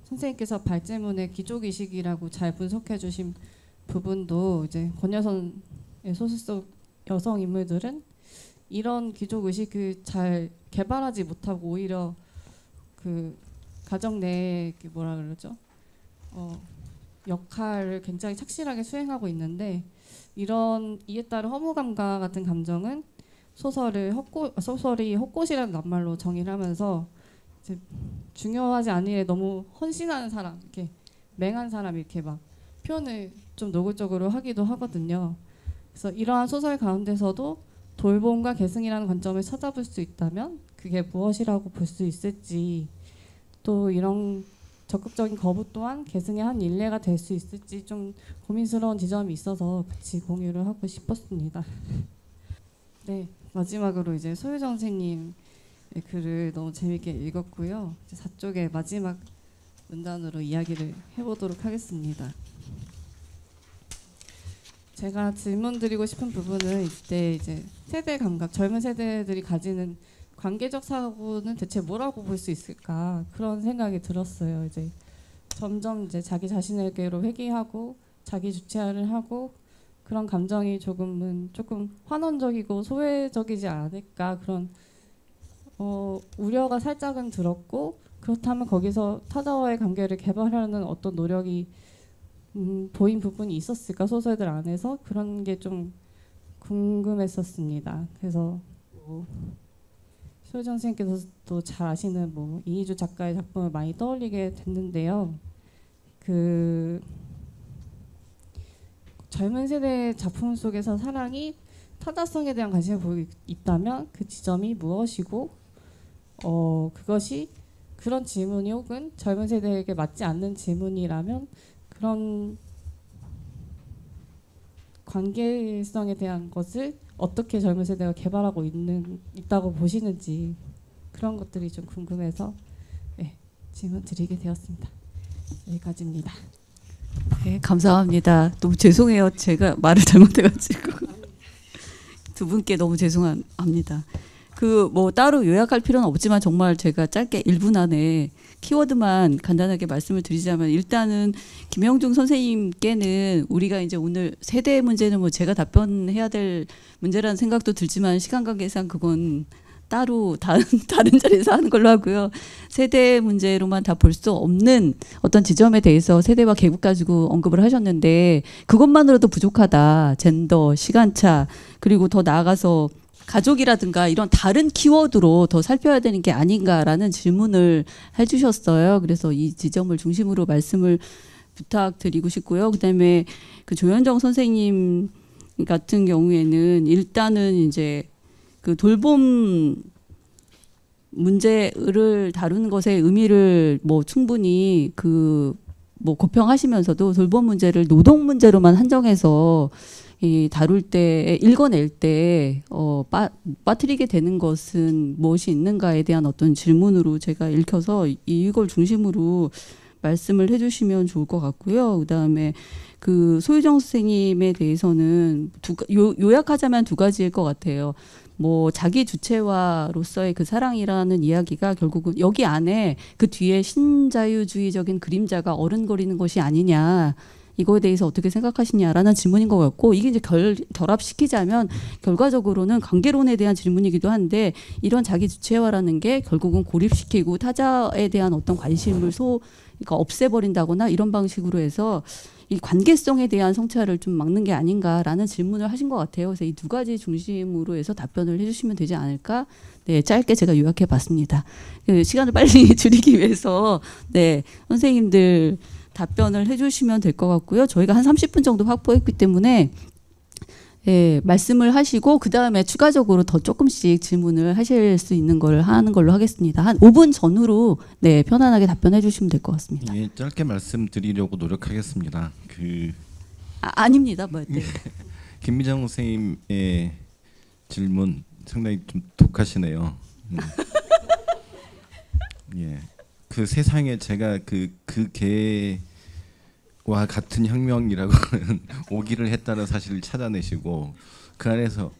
선생님께서 발제문의 귀족의식이라고 잘 분석해 주신 부분도 이제 권여선의 소설 속 여성 인물들은 이런 귀족 의식을 잘 개발하지 못하고 오히려 그 가정 내에 뭐라 그러죠? 역할을 굉장히 착실하게 수행하고 있는데 이에 따른 허무감과 같은 감정은 소설이 헛꽃이라는 낱말로 정의를 하면서 이제 중요하지 않은 일에 너무 헌신하는 사람, 이렇게 맹한 사람 이렇게 막 표현을 좀 노골적으로 하기도 하거든요. 그래서 이러한 소설 가운데서도 돌봄과 계승이라는 관점을 찾아볼 수 있다면 그게 무엇이라고 볼 수 있을지 또 이런 적극적인 거부 또한 계승의 한 일례가 될 수 있을지 좀 고민스러운 지점이 있어서 같이 공유를 하고 싶었습니다. 네, 마지막으로 이제 소유정 선생님 글을 너무 재밌게 읽었고요. 이제 4쪽의 마지막 문단으로 이야기를 해보도록 하겠습니다. 제가 질문 드리고 싶은 부분은 이때 이제 세대 감각, 젊은 세대들이 가지는 관계적 사고는 대체 뭐라고 볼 수 있을까 그런 생각이 들었어요. 이제 점점 이제 자기 자신에게로 회귀하고 자기 주체화를 하고 그런 감정이 조금 환원적이고 소외적이지 않을까 그런 우려가 살짝은 들었고 그렇다면 거기서 타자와의 관계를 개발하려는 어떤 노력이 보인 부분이 있었을까 소설들 안에서 그런 게 좀 궁금했었습니다. 그래서 소유정 선생님께서도 잘 아시는 이희주 작가의 작품을 많이 떠올리게 됐는데요. 젊은 세대 작품 속에서 사랑이 타자성에 대한 관심을 보이고 있다면 그 지점이 무엇이고 그것이 그런 질문이 혹은 젊은 세대에게 맞지 않는 질문이라면 그런 관계성에 대한 것을 어떻게 젊은 세대가 개발하고 있다고 보시는지 그런 것들이 좀 궁금해서 네, 질문 드리게 되었습니다. 여기까지입니다. 네, 감사합니다. 너무 죄송해요. 제가 말을 잘못해가지고 두 분께 너무 죄송합니다. 그 뭐 따로 요약할 필요는 없지만 정말 제가 짧게 1분 안에 키워드만 간단하게 말씀을 드리자면 일단은 김영중 선생님께는 우리가 이제 오늘 세대 문제는 뭐 제가 답변해야 될 문제라는 생각도 들지만 시간 관계상 그건 따로 다른 자리에서 하는 걸로 하고요. 세대 문제로만 다 볼 수 없는 어떤 지점에 대해서 세대와 계급 가지고 언급을 하셨는데 그것만으로도 부족하다. 젠더, 시간차 그리고 더 나아가서 가족이라든가 이런 다른 키워드로 더 살펴야 되는 게 아닌가라는 질문을 해주셨어요. 그래서 이 지점을 중심으로 말씀을 부탁드리고 싶고요. 그다음에 그 조현정 선생님 같은 경우에는 일단은 이제 그 돌봄 문제를 다루는 것의 의미를 뭐 충분히 그 뭐 고평하시면서도 돌봄 문제를 노동 문제로만 한정해서 이 다룰 때 읽어낼 때 빠뜨리게 되는 것은 무엇이 있는가에 대한 어떤 질문으로 제가 읽혀서 이걸 중심으로 말씀을 해주시면 좋을 것 같고요. 그다음에 그 소유정 선생님에 대해서는 요약하자면 두 가지일 것 같아요. 뭐 자기 주체화로서의 그 사랑이라는 이야기가 결국은 여기 안에 그 뒤에 신자유주의적인 그림자가 어른거리는 것이 아니냐. 이거에 대해서 어떻게 생각하시냐라는 질문인 것 같고 이게 이제 결합시키자면 결과적으로는 관계론에 대한 질문이기도 한데 이런 자기 주체화라는 게 결국은 고립시키고 타자에 대한 어떤 관심을 그러니까 없애버린다거나 이런 방식으로 해서 이 관계성에 대한 성찰을 좀 막는 게 아닌가라는 질문을 하신 것 같아요. 그래서 이 두 가지 중심으로 해서 답변을 해주시면 되지 않을까? 네, 짧게 제가 요약해봤습니다. 시간을 빨리 줄이기 위해서 네, 선생님들 답변을 해주시면 될 것 같고요. 저희가 한 30분 정도 확보했기 때문에 예, 말씀을 하시고 그 다음에 추가적으로 더 조금씩 질문을 하실 수 있는 걸 하는 걸로 하겠습니다. 한 5분 전후로 네, 편안하게 답변해 주시면 될 것 같습니다. 예, 짧게 말씀드리려고 노력하겠습니다. 아닙니다. 뭐, 네. 김미정 선생님의 질문 상당히 좀 독하시네요. 예, 그 세상에 제가 그 개와 같은 혁명이라고 오기를 했다는 사실을 찾아내시고 그 안에서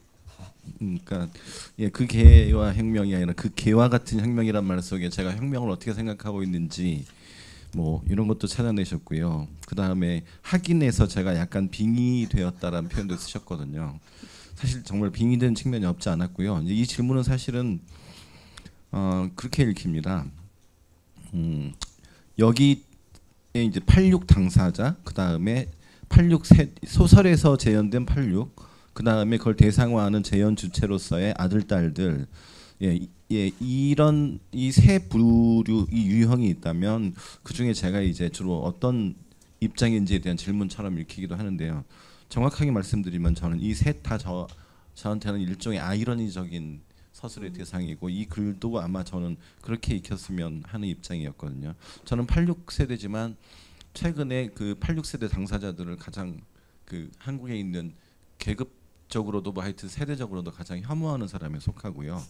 그러니까 예, 그 개와 혁명이 아니라 그 개와 같은 혁명이란 말 속에 제가 혁명을 어떻게 생각하고 있는지 뭐 이런 것도 찾아내셨고요. 그 다음에 학인에서 제가 약간 빙의 되었다라는 표현도 쓰셨거든요. 사실 정말 빙의된 측면이 없지 않았고요. 이 질문은 사실은 그렇게 읽힙니다. 여기에 이제 86 당사자, 그 다음에 86 소설에서 재현된 86, 그 다음에 그걸 대상화하는 재현 주체로서의 아들, 딸들, 이런 이 세 부류 이 유형이 있다면 그 중에 제가 이제 주로 어떤 입장인지에 대한 질문처럼 읽히기도 하는데요. 정확하게 말씀드리면 저는 이 셋 다 저한테는 일종의 아이러니적인 서술의 대상이고 이 글도 아마 저는 그렇게 익혔으면 하는 입장이었거든요. 저는 86세대지만 최근에 그 86세대 당사자들을 가장 그 한국에 있는 계급적으로도 뭐 하여튼 세대적으로도 가장 혐오하는 사람에 속하고요.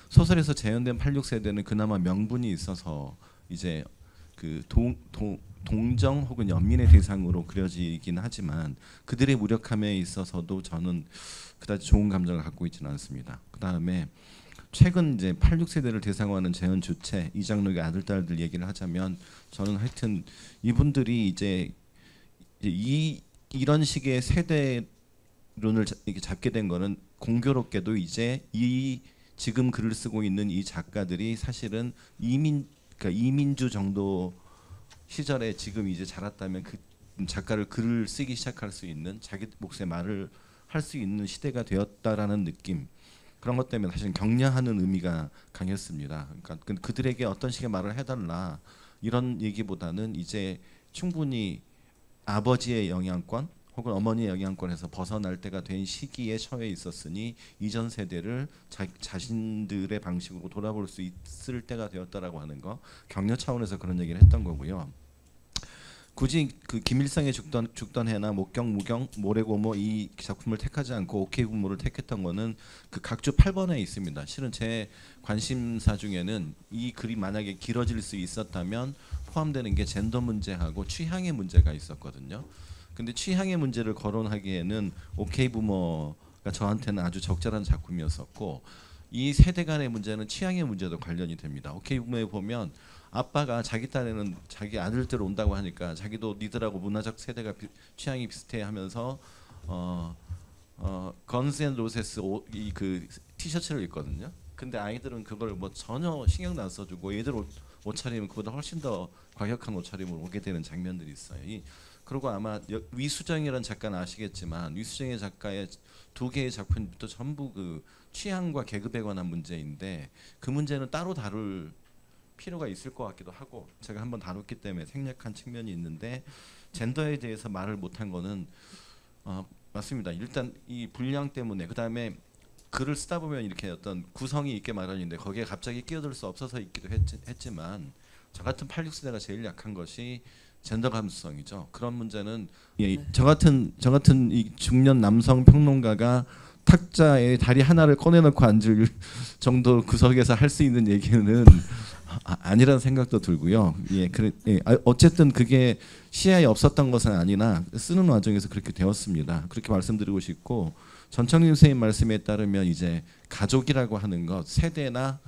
소설에서 재현된 86세대는 그나마 명분이 있어서 이제 그 동정 혹은 연민의 대상으로 그려지긴 하지만 그들의 무력함에 있어서도 저는 그다지 좋은 감정을 갖고 있지는 않습니다. 그 다음에 최근 이제 86세대를 대상화하는 재현 주체 이장록의 아들 딸들 얘기를 하자면 저는 하여튼 이분들이 이제 이런 식의 세대론을 이렇게 잡게 된 거는 공교롭게도 이제 지금 글을 쓰고 있는 이 작가들이 사실은 그러니까 이민주 정도 시절에 지금 이제 자랐다면 그 작가를 글을 쓰기 시작할 수 있는 자기 몫의 말을 할 수 있는 시대가 되었다라는 느낌, 그런 것 때문에 사실 격려하는 의미가 강했습니다. 그러니까 그들에게 어떤 식의 말을 해달라 이런 얘기보다는 이제 충분히 아버지의 영향권, 혹은 어머니의 영향권에서 벗어날 때가 된 시기에 처해 있었으니 이전 세대를 자신들의 방식으로 돌아볼 수 있을 때가 되었다라고 하는 거, 격려 차원에서 그런 얘기를 했던 거고요. 굳이 그 김일성의 죽던 해나 목경, 무경, 모래고모 이 작품을 택하지 않고 오케이 부모를 택했던 거는 그 각주 8번에 있습니다. 실은 제 관심사 중에는 이 글이 만약에 길어질 수 있었다면 포함되는 게 젠더 문제하고 취향의 문제가 있었거든요. 근데 취향의 문제를 거론하기에는 오케이 부모가 저한테는 아주 적절한 작품이었었고, 이 세대 간의 문제는 취향의 문제도 관련이 됩니다. 오케이 부모에 보면 아빠가 자기 딸에는 자기 아들들 온다고 하니까 자기도 니들하고 문화적 세대가 취향이 비슷해 하면서 건스 앤 로세스 그 티셔츠를 입거든요. 근데 아이들은 그걸 뭐 전혀 신경도 안 써주고 얘들 옷차림은 그보다 훨씬 더 과격한 옷차림으로 오게 되는 장면들이 있어요. 그리고 아마 위수정이라는 작가는 아시겠지만 위수정의 작가의 2개의 작품도 전부 그 취향과 계급에 관한 문제인데 그 문제는 따로 다룰 필요가 있을 것 같기도 하고, 제가 한번 다뤘기 때문에 생략한 측면이 있는데, 젠더에 대해서 말을 못한 거는 맞습니다. 일단 이 분량 때문에, 그 다음에 글을 쓰다 보면 이렇게 어떤 구성이 있게 마련인데 거기에 갑자기 끼어들 수 없어서 있기도 했지만 저 같은 86세대가 제일 약한 것이 젠더 감수성이죠. 그런 문제는 저 같은 이 중년 남성 평론가가 탁자에 다리 하나를 꺼내놓고 앉을 정도 구석에서 할 수 있는 얘기는 아니라는 생각도 들고요. 어쨌든 그게 시야에 없었던 것은 아니나 쓰는 와중에서 그렇게 되었습니다. 그렇게 말씀드리고 싶고, 전청림 선생님 말씀에 따르면 이제 가족이라고 하는 것, 세대나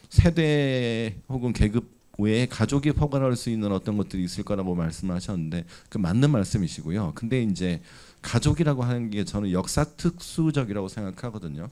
세대 혹은 계급 외에 가족이 포괄할 수 있는 어떤 것들이 있을 거라고 말씀하셨는데 그 맞는 말씀이시고요. 근데 이제 가족이라고 하는 게 저는 역사 특수적이라고 생각하거든요.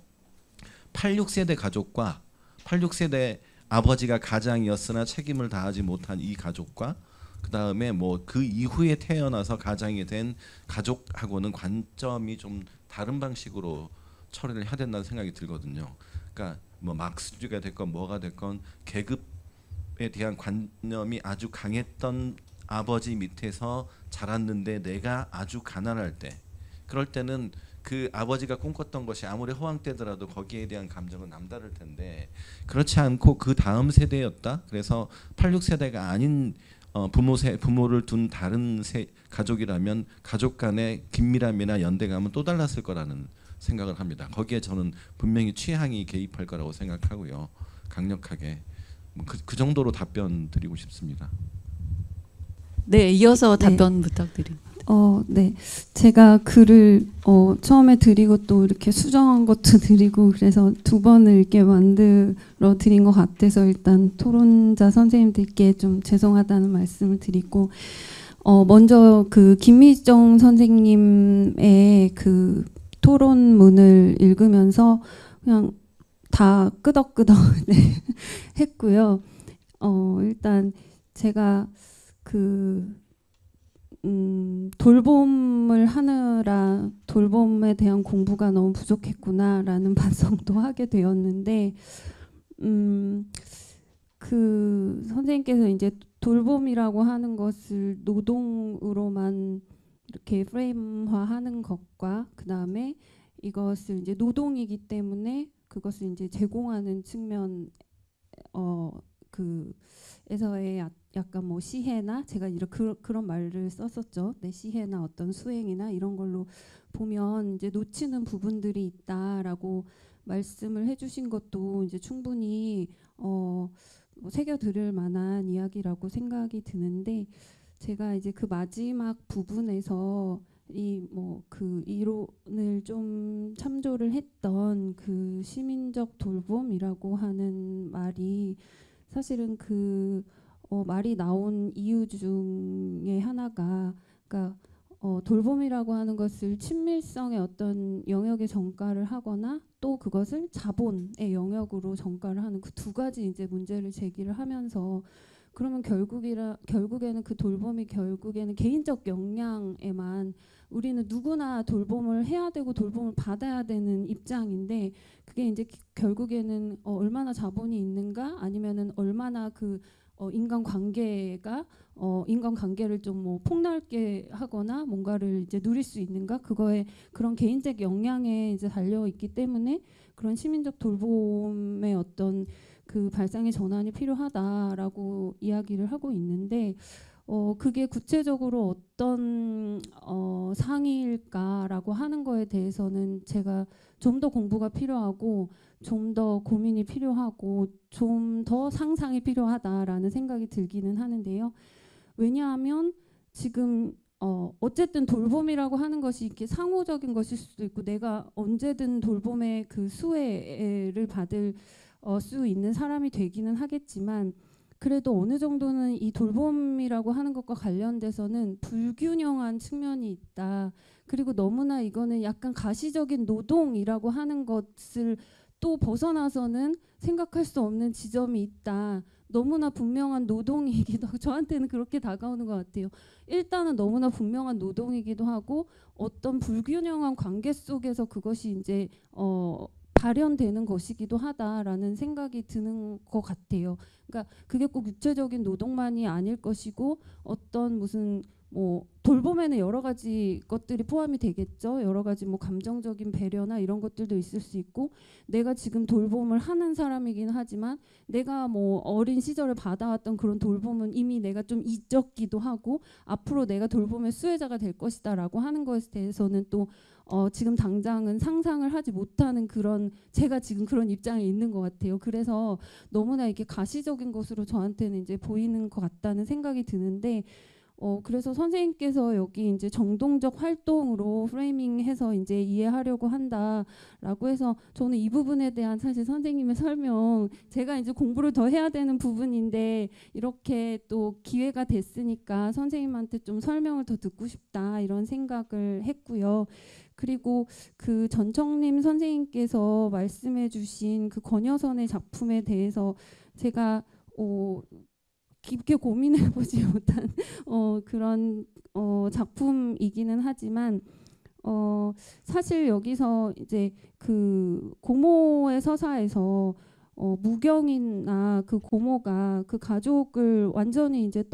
86세대 가족과 86세대 아버지가 가장이었으나 책임을 다하지 못한 이 가족과 그 다음에 뭐 그 이후에 태어나서 가장이 된 가족하고는 관점이 좀 다른 방식으로 처리를 해야 된다는 생각이 들거든요. 그러니까 뭐 막스주의가 됐건 뭐가 됐건 계급에 대한 관념이 아주 강했던 아버지 밑에서 자랐는데 내가 아주 가난할 때, 그럴 때는 그 아버지가 꿈꿨던 것이 아무리 허황되더라도 거기에 대한 감정은 남다를 텐데 그렇지 않고 그 다음 세대였다. 그래서 86세대가 아닌 부모를 둔 다른 가족이라면 가족 간의 긴밀함이나 연대감은 또 달랐을 거라는 생각을 합니다. 거기에 저는 분명히 취향이 개입할 거라고 생각하고요. 강력하게 그 정도로 답변 드리고 싶습니다. 네, 이어서 답변 부탁드립니다. 네. 제가 글을 처음에 드리고 또 이렇게 수정한 것도 드리고 그래서 2번을 이렇게 만들어 드린 것 같아서 일단 토론자 선생님들께 좀 죄송하다는 말씀을 드리고, 먼저 그 김미정 선생님의 그 토론문을 읽으면서 그냥 다 끄덕끄덕 했고요. 일단 제가 돌봄을 하느라 돌봄에 대한 공부가 너무 부족했구나라는 반성도 하게 되었는데, 그 선생님께서 이제 돌봄이라고 하는 것을 노동으로만 이렇게 프레임화하는 것과 그 다음에 이것을 이제 노동이기 때문에 그것을 이제 제공하는 측면 에서의 약간 뭐 시혜나 제가 그런 말을 썼었죠. 네, 시혜나 어떤 수행이나 이런 걸로 보면 이제 놓치는 부분들이 있다라고 말씀을 해주신 것도 이제 충분히 새겨 들을 만한 이야기라고 생각이 드는데, 제가 이제 그 마지막 부분에서 그 이론을 좀 참조를 했던 그 시민적 돌봄이라고 하는 말이 사실은 말이 나온 이유 중에 하나가, 그러니까 돌봄이라고 하는 것을 친밀성의 어떤 영역에 전가를 하거나 또 그것을 자본의 영역으로 전가를 하는 그 2가지 이제 문제를 제기를 하면서, 그러면 결국에는 그 돌봄이 결국에는 개인적 역량에만, 우리는 누구나 돌봄을 해야 되고 돌봄을 받아야 되는 입장인데 그게 이제 결국에는 얼마나 자본이 있는가 아니면은 얼마나 그 인간관계를 좀 뭐 폭넓게 하거나 뭔가를 이제 누릴 수 있는가, 그거에 그런 개인적 역량에 이제 달려 있기 때문에 그런 시민적 돌봄의 어떤 그 발상의 전환이 필요하다라고 이야기를 하고 있는데, 그게 구체적으로 어떤 상의일까라고 하는 거에 대해서는 제가 좀 더 공부가 필요하고 좀 더 고민이 필요하고 좀 더 상상이 필요하다라는 생각이 들기는 하는데요. 왜냐하면 지금 어쨌든 돌봄이라고 하는 것이 이렇게 상호적인 것일 수도 있고, 내가 언제든 돌봄의 그 수혜를 받을 수 있는 사람이 되기는 하겠지만, 그래도 어느 정도는 이 돌봄이라고 하는 것과 관련돼서는 불균형한 측면이 있다. 그리고 너무나 이거는 약간 가시적인 노동이라고 하는 것을 또 벗어나서는 생각할 수 없는 지점이 있다. 너무나 분명한 노동이기도 하고, 저한테는 그렇게 다가오는 것 같아요. 일단은 너무나 분명한 노동이기도 하고, 어떤 불균형한 관계 속에서 그것이 이제 발현되는 것이기도 하다라는 생각이 드는 것 같아요. 그러니까 그게 꼭 육체적인 노동만이 아닐 것이고, 어떤 무슨 뭐 돌봄에는 여러 가지 것들이 포함이 되겠죠. 여러 가지 뭐 감정적인 배려나 이런 것들도 있을 수 있고, 내가 지금 돌봄을 하는 사람이긴 하지만 내가 뭐 어린 시절에 받아왔던 그런 돌봄은 이미 내가 좀 잊었기도 하고, 앞으로 내가 돌봄의 수혜자가 될 것이다라고 하는 것에 대해서는 또 지금 당장은 상상을 하지 못하는 그런, 제가 지금 그런 입장에 있는 것 같아요. 그래서 너무나 이게 가시적인 것으로 저한테는 이제 보이는 것 같다는 생각이 드는데, 그래서 선생님께서 여기 이제 정동적 활동으로 프레이밍해서 이제 이해하려고 한다라고 해서, 저는 이 부분에 대한 사실 선생님의 설명, 제가 이제 공부를 더 해야 되는 부분인데 이렇게 또 기회가 됐으니까 선생님한테 좀 설명을 더 듣고 싶다, 이런 생각을 했고요. 그리고 그 전청림 선생님께서 말씀해주신 그 권여선의 작품에 대해서 제가 깊게 고민해보지 못한 그런 작품이기는 하지만, 사실 여기서 이제 그 고모의 서사에서 무경이나 그 고모가 그 가족을 완전히 이제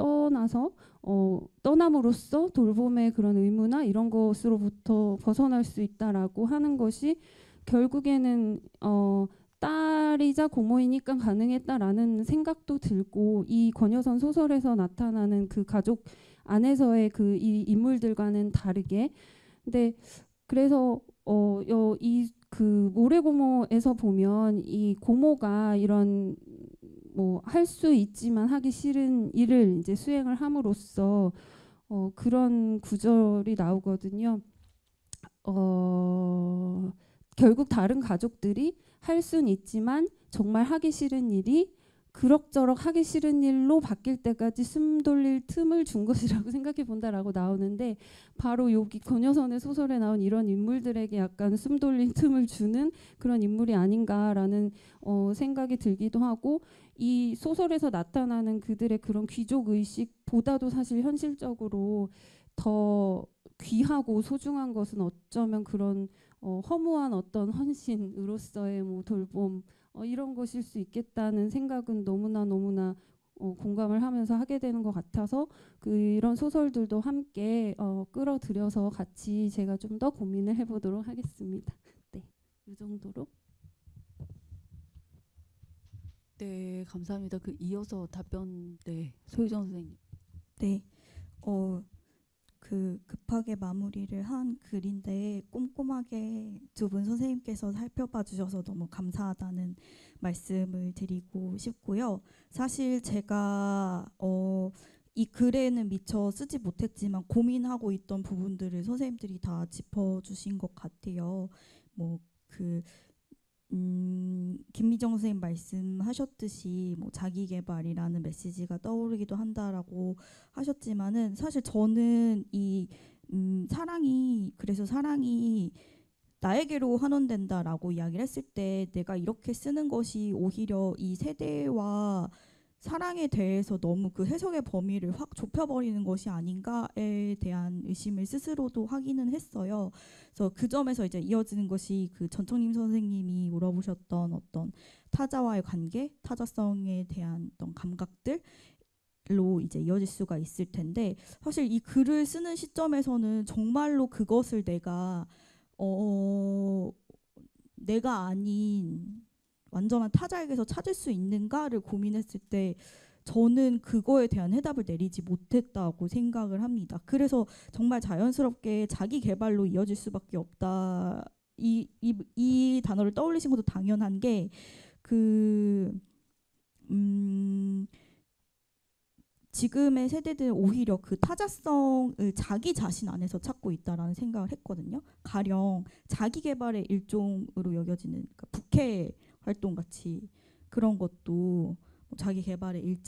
떠남으로써 돌봄의 그런 의무나 이런 것으로부터 벗어날 수 있다라고 하는 것이 결국에는 딸이자 고모이니까 가능했다라는 생각도 들고, 이 권여선 소설에서 나타나는 그 가족 안에서의 그 이 인물들과는 다르게, 근데 그래서 이 그 모래고모에서 보면 이 고모가 이런 뭐 할 수 있지만 하기 싫은 일을 이제 수행을 함으로써 그런 구절이 나오거든요. 결국 다른 가족들이 할 수는 있지만 정말 하기 싫은 일이 그럭저럭 하기 싫은 일로 바뀔 때까지 숨 돌릴 틈을 준 것이라고 생각해 본다라고 나오는데, 바로 여기 권여선의 소설에 나온 이런 인물들에게 약간 숨 돌릴 틈을 주는 그런 인물이 아닌가라는 생각이 들기도 하고, 이 소설에서 나타나는 그들의 그런 귀족 의식보다도 사실 현실적으로 더 귀하고 소중한 것은 어쩌면 그런 허무한 어떤 헌신으로서의 뭐 돌봄, 이런 것일 수 있겠다는 생각은 너무나 공감을 하면서 하게 되는 것 같아서, 이런 소설들도 함께 끌어들여서 같이 제가 좀 더 고민을 해보도록 하겠습니다. 네, 이 정도로. 네, 감사합니다. 그 이어서 답변, 네, 소유정 선생님. 네, 그 급하게 마무리를 한 글인데 꼼꼼하게 두 분 선생님께서 살펴봐 주셔서 너무 감사하다는 말씀을 드리고 싶고요. 사실 제가 이 글에는 미처 쓰지 못했지만 고민하고 있던 부분들을 선생님들이 다 짚어주신 것 같아요. 김미정 선생님 말씀하셨듯이 뭐 자기 개발이라는 메시지가 떠오르기도 한다라고 하셨지만은, 사실 저는 이 그래서 사랑이 나에게로 환원된다라고 이야기를 했을 때, 내가 이렇게 쓰는 것이 오히려 이 세대와 사랑에 대해서 너무 그 해석의 범위를 확 좁혀버리는 것이 아닌가에 대한 의심을 스스로도 하기는 했어요. 그래서 그 점에서 이제 이어지는 것이 그 전청림 선생님이 물어보셨던 어떤 타자와의 관계, 타자성에 대한 어떤 감각들, 로 이제 이어질 수가 있을 텐데 사실 이 글을 쓰는 시점에서는 정말로 그것을 내가 내가 아닌 완전한 타자에게서 찾을 수 있는가를 고민했을 때 저는 그거에 대한 해답을 내리지 못했다고 생각을 합니다. 그래서 정말 자연스럽게 자기 개발로 이어질 수밖에 없다. 이 단어를 떠올리신 것도 당연한 게 지금의 세대들은 오히려 그 타자성을 자기 자신 안에서 찾고 있다라는 생각을 했거든요. 가령 자기 개발의 일종으로 여겨지는 그러니까 국회 활동 같이 그런 것도 자기 개발의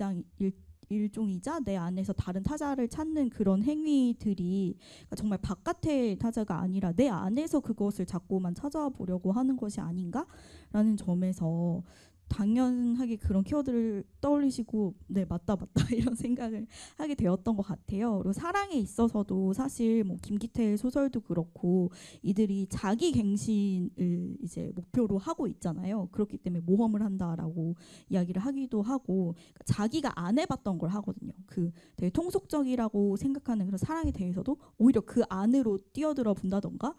일종이자 내 안에서 다른 타자를 찾는 그런 행위들이 그러니까 정말 바깥의 타자가 아니라 내 안에서 그것을 자꾸만 찾아보려고 하는 것이 아닌가라는 점에서 당연하게 그런 키워드를 떠올리시고 네 맞다 이런 생각을 하게 되었던 것 같아요. 그리고 사랑에 있어서도 사실 뭐 김기태의 소설도 그렇고 이들이 자기 갱신을 이제 목표로 하고 있잖아요. 그렇기 때문에 모험을 한다라고 이야기를 하기도 하고 그러니까 자기가 안 해봤던 걸 하거든요. 그 되게 통속적이라고 생각하는 그런 사랑에 대해서도 오히려 그 안으로 뛰어들어 본다던가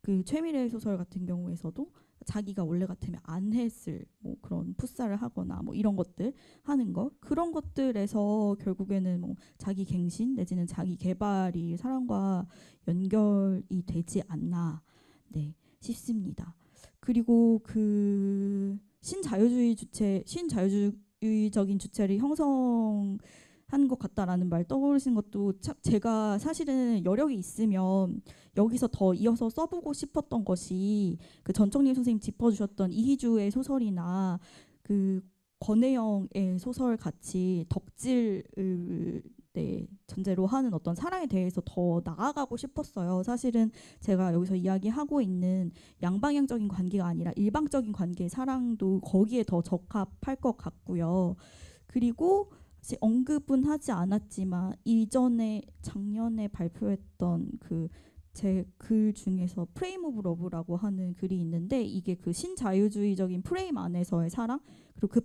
그 최미래 소설 같은 경우에서도 자기가 원래 같으면 안 했을 뭐 그런 풋살을 하거나 뭐 이런 것들 하는 거 그런 것들에서 결국에는 뭐 자기 갱신 내지는 자기 개발이 사람과 연결이 되지 않나 네 싶습니다. 그리고 그 신자유주의적인 주체를 형성한 것 같다라는 말 떠오르신 것도 제가 사실은 여력이 있으면 여기서 더 이어서 써보고 싶었던 것이 그 전청림 선생님 짚어주셨던 이희주의 소설이나 그 권혜영의 소설 같이 덕질을 전제로 하는 어떤 사랑에 대해서 더 나아가고 싶었어요. 사실은 제가 여기서 이야기하고 있는 양방향적인 관계가 아니라 일방적인 관계의 사랑도 거기에 더 적합할 것 같고요. 그리고 언급은 하지 않았지만 이전에 작년에 발표했던 그 제 글 중에서 프레임 오브 러브라고 하는 글이 있는데 이게 그 신자유주의적인 프레임 안에서의 사랑 그리고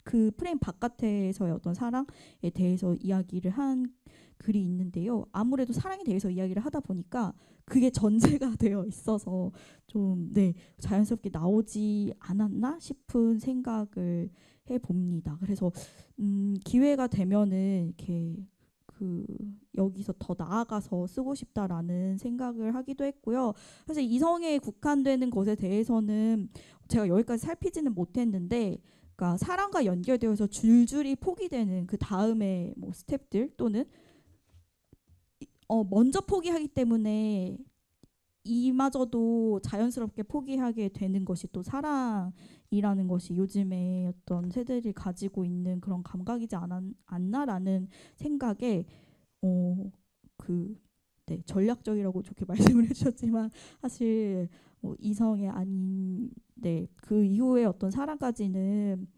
그 프레임 바깥에서의 어떤 사랑에 대해서 이야기를 한 글이 있는데요. 아무래도 사랑에 대해서 이야기를 하다 보니까 그게 전제가 되어 있어서 좀 자연스럽게 나오지 않았나 싶은 생각을 해봅니다. 그래서 기회가 되면은 이렇게 여기서 더 나아가서 쓰고 싶다라는 생각을 하기도 했고요. 사실 이성에 국한되는 것에 대해서는 제가 여기까지 살피지는 못했는데, 그러니까 사랑과 연결되어서 줄줄이 포기되는 그 다음에 뭐 스텝들 또는 먼저 포기하기 때문에 이마저도 자연스럽게 포기하게 되는 것이 또 사랑이라는 것이 요즘에 어떤 세대들이 가지고 있는 그런 감각이지 않나라는 생각에 전략적이라고 좋게 말씀을 해주셨지만 사실 이성이 아닌 그 이후에 어떤 사랑까지는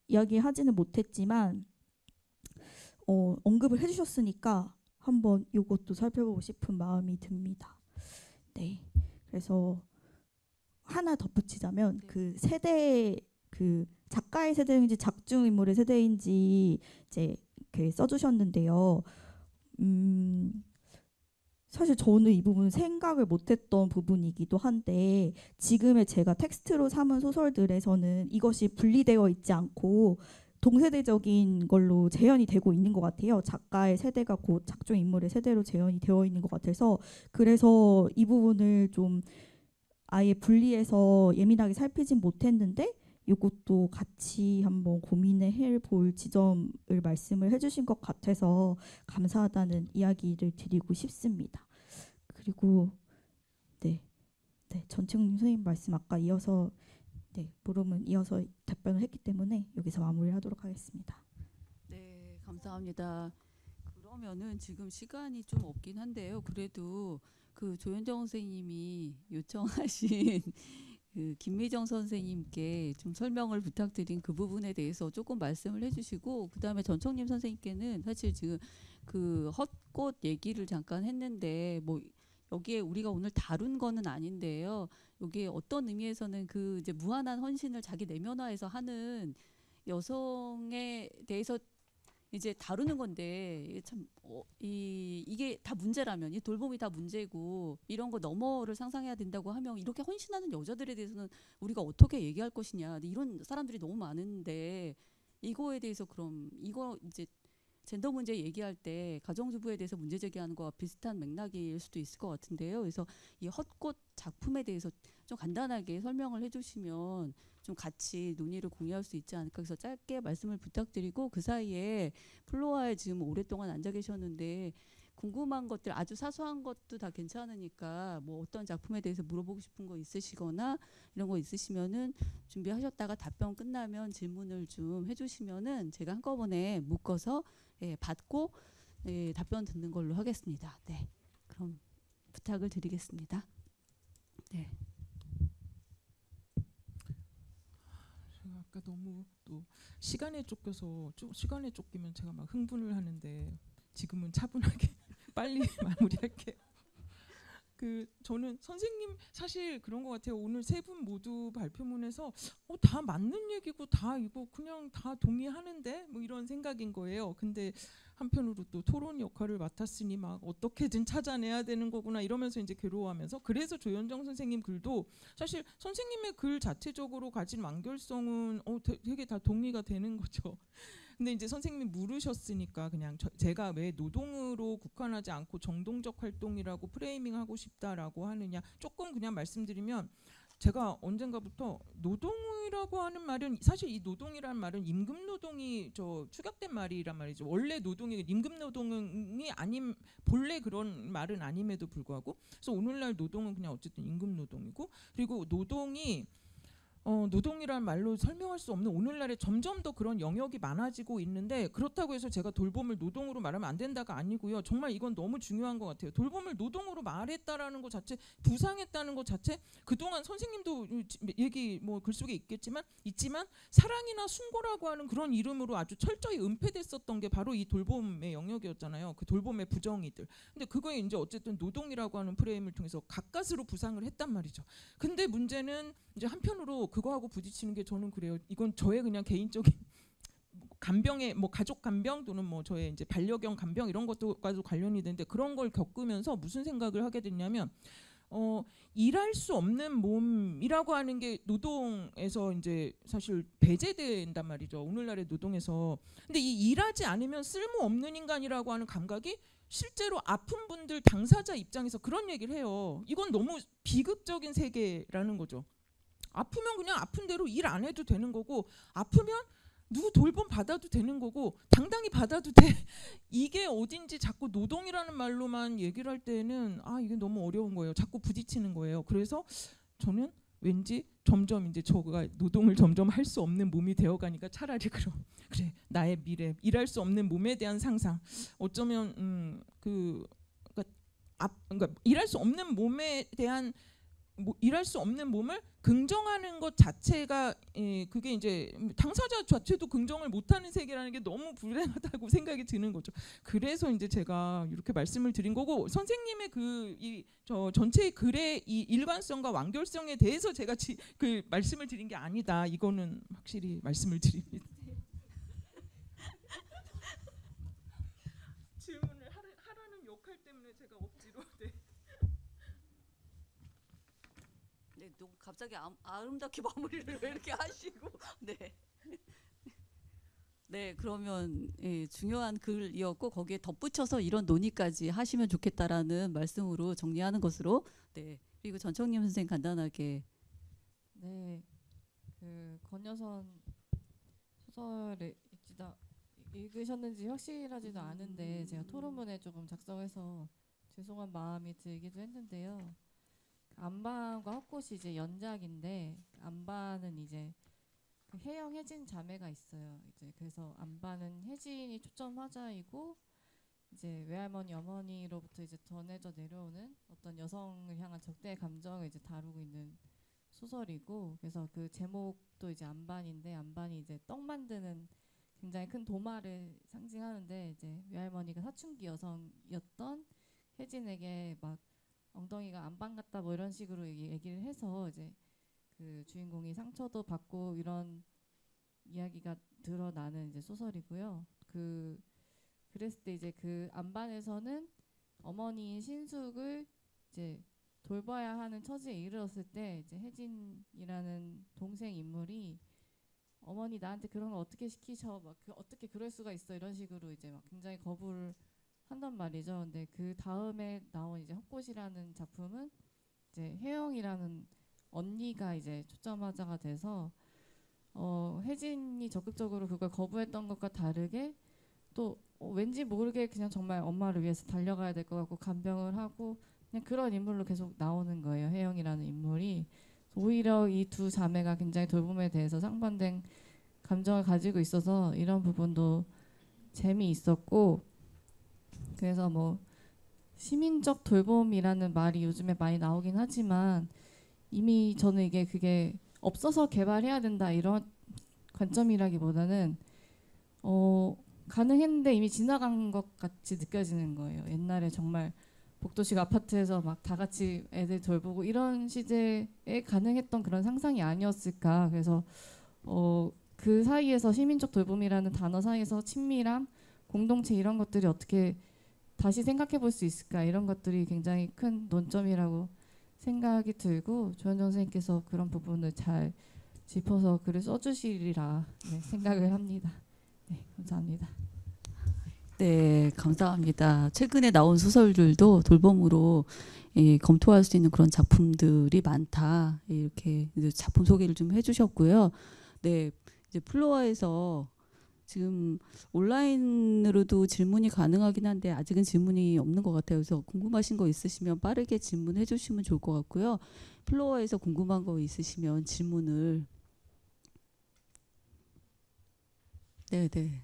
이야기하지는 못했지만 언급을 해주셨으니까 한번 이것도 살펴보고 싶은 마음이 듭니다. 네, 그래서 하나 덧붙이자면 그 세대 그 작가의 세대인지 작중 인물의 세대인지 이제 이렇게 써주셨는데요. 사실 저는 이 부분은 생각을 못했던 부분이기도 한데 지금의 제가 텍스트로 삼은 소설들에서는 이것이 분리되어 있지 않고 동세대적인 걸로 재현이 되고 있는 것 같아요. 작가의 세대가 곧 작중 인물의 세대로 재현이 되어 있는 것 같아서 그래서 이 부분을 좀 아예 분리해서 예민하게 살피진 못했는데 이것도 같이 한번 고민을 해볼 지점을 말씀을 해주신 것 같아서 감사하다는 이야기를 드리고 싶습니다. 그리고 전청림 선생님 말씀 아까 이어서 물음은 이어서 답변을 했기 때문에 여기서 마무리하도록 하겠습니다. 네, 감사합니다. 그러면은 지금 시간이 좀 없긴 한데요. 그래도 그 조현정 선생님이 요청하신 그 김미정 선생님께 좀 설명을 부탁드린 그 부분에 대해서 조금 말씀을 해주시고 그다음에 전청림 선생님께는 사실 지금 그 헛꽃 얘기를 잠깐 했는데 뭐 여기에 우리가 오늘 다룬 거는 아닌데요. 여기에 어떤 의미에서는 그 이제 무한한 헌신을 자기 내면화해서 하는 여성에 대해서 이제 다루는 건데 이게 참 이게 다 문제라면 이 돌봄이 다 문제고 이런 거 너머를 상상해야 된다고 하면 이렇게 헌신하는 여자들에 대해서는 우리가 어떻게 얘기할 것이냐 이런 사람들이 너무 많은데 이거에 대해서 그럼 이거 이제 젠더 문제 얘기할 때 가정주부에 대해서 문제 제기하는 거와 비슷한 맥락일 수도 있을 것 같은데요. 그래서 이 헛꽃 작품에 대해서 좀 간단하게 설명을 해주시면 좀 같이 논의를 공유할 수 있지 않을까. 그래서 짧게 말씀을 부탁드리고 그 사이에 플로아에 지금 오랫동안 앉아 계셨는데 궁금한 것들 아주 사소한 것도 다 괜찮으니까 뭐 어떤 작품에 대해서 물어보고 싶은 거 있으시거나 이런 거 있으시면은 준비하셨다가 답변 끝나면 질문을 좀 해주시면은 제가 한꺼번에 묶어서 받고 답변 듣는 걸로 하겠습니다. 네, 그럼 부탁을 드리겠습니다. 네. 제가 아까 너무 또 시간에 쫓기면 제가 막 흥분을 하는데 지금은 차분하게 빨리 마무리할게요. 저는 선생님 사실 그런 것 같아요. 오늘 세 분 모두 발표문에서 다 맞는 얘기고 다 이거 그냥 다 동의하는데 뭐 이런 생각인 거예요. 근데 한편으로 또 토론 역할을 맡았으니 막 어떻게든 찾아내야 되는 거구나 이러면서 이제 괴로워하면서 그래서 조현정 선생님 글도 사실 선생님의 글 자체적으로 가진 완결성은 되게 다 동의가 되는 거죠. 근데 이제 선생님이 물으셨으니까 그냥 제가 왜 노동으로 국한하지 않고 정동적 활동이라고 프레이밍하고 싶다라고 하느냐 조금 그냥 말씀드리면 제가 언젠가부터 노동이라고 하는 말은 사실 이 노동이라는 말은 임금 노동이 축약된 말이란 말이죠. 원래 노동이 임금 노동이 아닌 본래 그런 말은 아님에도 불구하고 그래서 오늘날 노동은 그냥 어쨌든 임금 노동이고 그리고 노동이 노동이란 말로 설명할 수 없는 오늘날에 점점 더 그런 영역이 많아지고 있는데 그렇다고 해서 제가 돌봄을 노동으로 말하면 안 된다가 아니고요. 정말 이건 너무 중요한 것 같아요. 돌봄을 노동으로 말했다라는 것 자체, 부상했다는 것 자체 그동안 선생님도 얘기 뭐 글 속에 있지만 사랑이나 순고라고 하는 그런 이름으로 아주 철저히 은폐됐었던 게 바로 이 돌봄의 영역이었잖아요. 그 돌봄의 부정의들. 근데 그거에 이제 어쨌든 노동이라고 하는 프레임을 통해서 가까스로 부상을 했단 말이죠. 근데 문제는 이제 한편으로 그거하고 부딪히는 게 저는 그래요. 이건 저의 그냥 개인적인 간병의 뭐 가족 간병 또는 뭐 저의 이제 반려견 간병 이런 것과도 관련이 되는데 그런 걸 겪으면서 무슨 생각을 하게 됐냐면 일할 수 없는 몸이라고 하는 게 노동에서 이제 사실 배제된단 말이죠. 오늘날의 노동에서. 근데 이 일하지 않으면 쓸모없는 인간이라고 하는 감각이 실제로 아픈 분들 당사자 입장에서 그런 얘기를 해요. 이건 너무 비극적인 세계라는 거죠. 아프면 그냥 아픈 대로 일 안 해도 되는 거고 아프면 누구 돌봄 받아도 되는 거고 당당히 받아도 돼. 이게 어딘지 자꾸 노동이라는 말로만 얘기를 할 때는 이게 너무 어려운 거예요. 자꾸 부딪히는 거예요. 그래서 저는 왠지 점점 이제 저가 노동을 점점 할 수 없는 몸이 되어가니까 차라리 그래 나의 미래 일할 수 없는 몸에 대한 상상 어쩌면 그러니까 일할 수 없는 몸에 대한 일할 수 없는 몸을 긍정하는 것 자체가 그게 이제 당사자 자체도 긍정을 못하는 세계라는 게 너무 불행하다고 생각이 드는 거죠. 그래서 이제 제가 이렇게 말씀을 드린 거고 선생님의 저 전체의 글의 이 일관성과 완결성에 대해서 제가 그 말씀을 드린 게 아니다. 이거는 확실히 말씀을 드립니다. 질문을 하라는 역할 때문에 제가 억지로 네, 너무 갑자기 아름답게 마무리를 왜 이렇게 하시고 네, 그러면 중요한 글이었고 거기에 덧붙여서 이런 논의까지 하시면 좋겠다라는 말씀으로 정리하는 것으로 그리고 전청님 선생님 간단하게 그 권여선 소설을 읽으셨는지 확실하지도 않은데 제가 토론문에 조금 작성해서 죄송한 마음이 들기도 했는데요. 안반과 헛꽃이 이제 연작인데 안반은 이제 그 혜영 혜진 자매가 있어요. 이제 그래서 안반은 혜진이 초점 화자이고 이제 외할머니 어머니로부터 이제 전해져 내려오는 어떤 여성을 향한 적대의 감정을 이제 다루고 있는 소설이고 그래서 그 제목도 이제 안반인데 안반이 이제 떡 만드는 굉장히 큰 도마를 상징하는데 이제 외할머니가 사춘기 여성이었던 혜진에게 막 엉덩이가 안반 같다 뭐 이런 식으로 얘기를 해서 이제 그 주인공이 상처도 받고 이런 이야기가 드러나는 이제 소설이고요. 그랬을 때 이제 그 안반에서는 어머니인 신숙을 이제 돌봐야 하는 처지에 이르렀을 때 이제 혜진이라는 동생 인물이 어머니 나한테 그런 걸 어떻게 시키셔 막 어떻게 그럴 수가 있어 이런 식으로 이제 막 굉장히 거부를 한단 말이죠. 근데 그 다음에 나온 이제 헛꽃이라는 작품은 이제 혜영이라는 언니가 이제 초점화자가 돼서 혜진이 적극적으로 그걸 거부했던 것과 다르게 또 왠지 모르게 그냥 정말 엄마를 위해서 달려가야 될 것 같고 간병을 하고 그냥 그런 인물로 계속 나오는 거예요. 혜영이라는 인물이. 오히려 이 두 자매가 굉장히 돌봄에 대해서 상반된 감정을 가지고 있어서 이런 부분도 재미있었고, 그래서 뭐 시민적 돌봄이라는 말이 요즘에 많이 나오긴 하지만 이미 저는 이게 그게 없어서 개발해야 된다 이런 관점이라기보다는 가능했는데 이미 지나간 것 같이 느껴지는 거예요. 옛날에 정말 복도식 아파트에서 막 다 같이 애들 돌보고 이런 시대에 가능했던 그런 상상이 아니었을까. 그래서 그 사이에서 시민적 돌봄이라는 단어 사이에서 친밀함, 공동체 이런 것들이 어떻게 다시 생각해 볼 수 있을까, 이런 것들이 굉장히 큰 논점이라고 생각이 들고 조현정 선생님께서 그런 부분을 잘 짚어서 글을 써주시리라 생각을 합니다. 네, 감사합니다. 네, 감사합니다. 최근에 나온 소설들도 돌봄으로 검토할 수 있는 그런 작품들이 많다. 이렇게 작품 소개를 좀 해주셨고요. 네, 이제 플로어에서 지금 온라인으로도 질문이 가능하긴 한데 아직은 질문이 없는 것 같아요. 그래서 궁금하신 거 있으시면 빠르게 질문해 주시면 좋을 것 같고요. 플로어에서 궁금한 거 있으시면 질문을. 네, 네.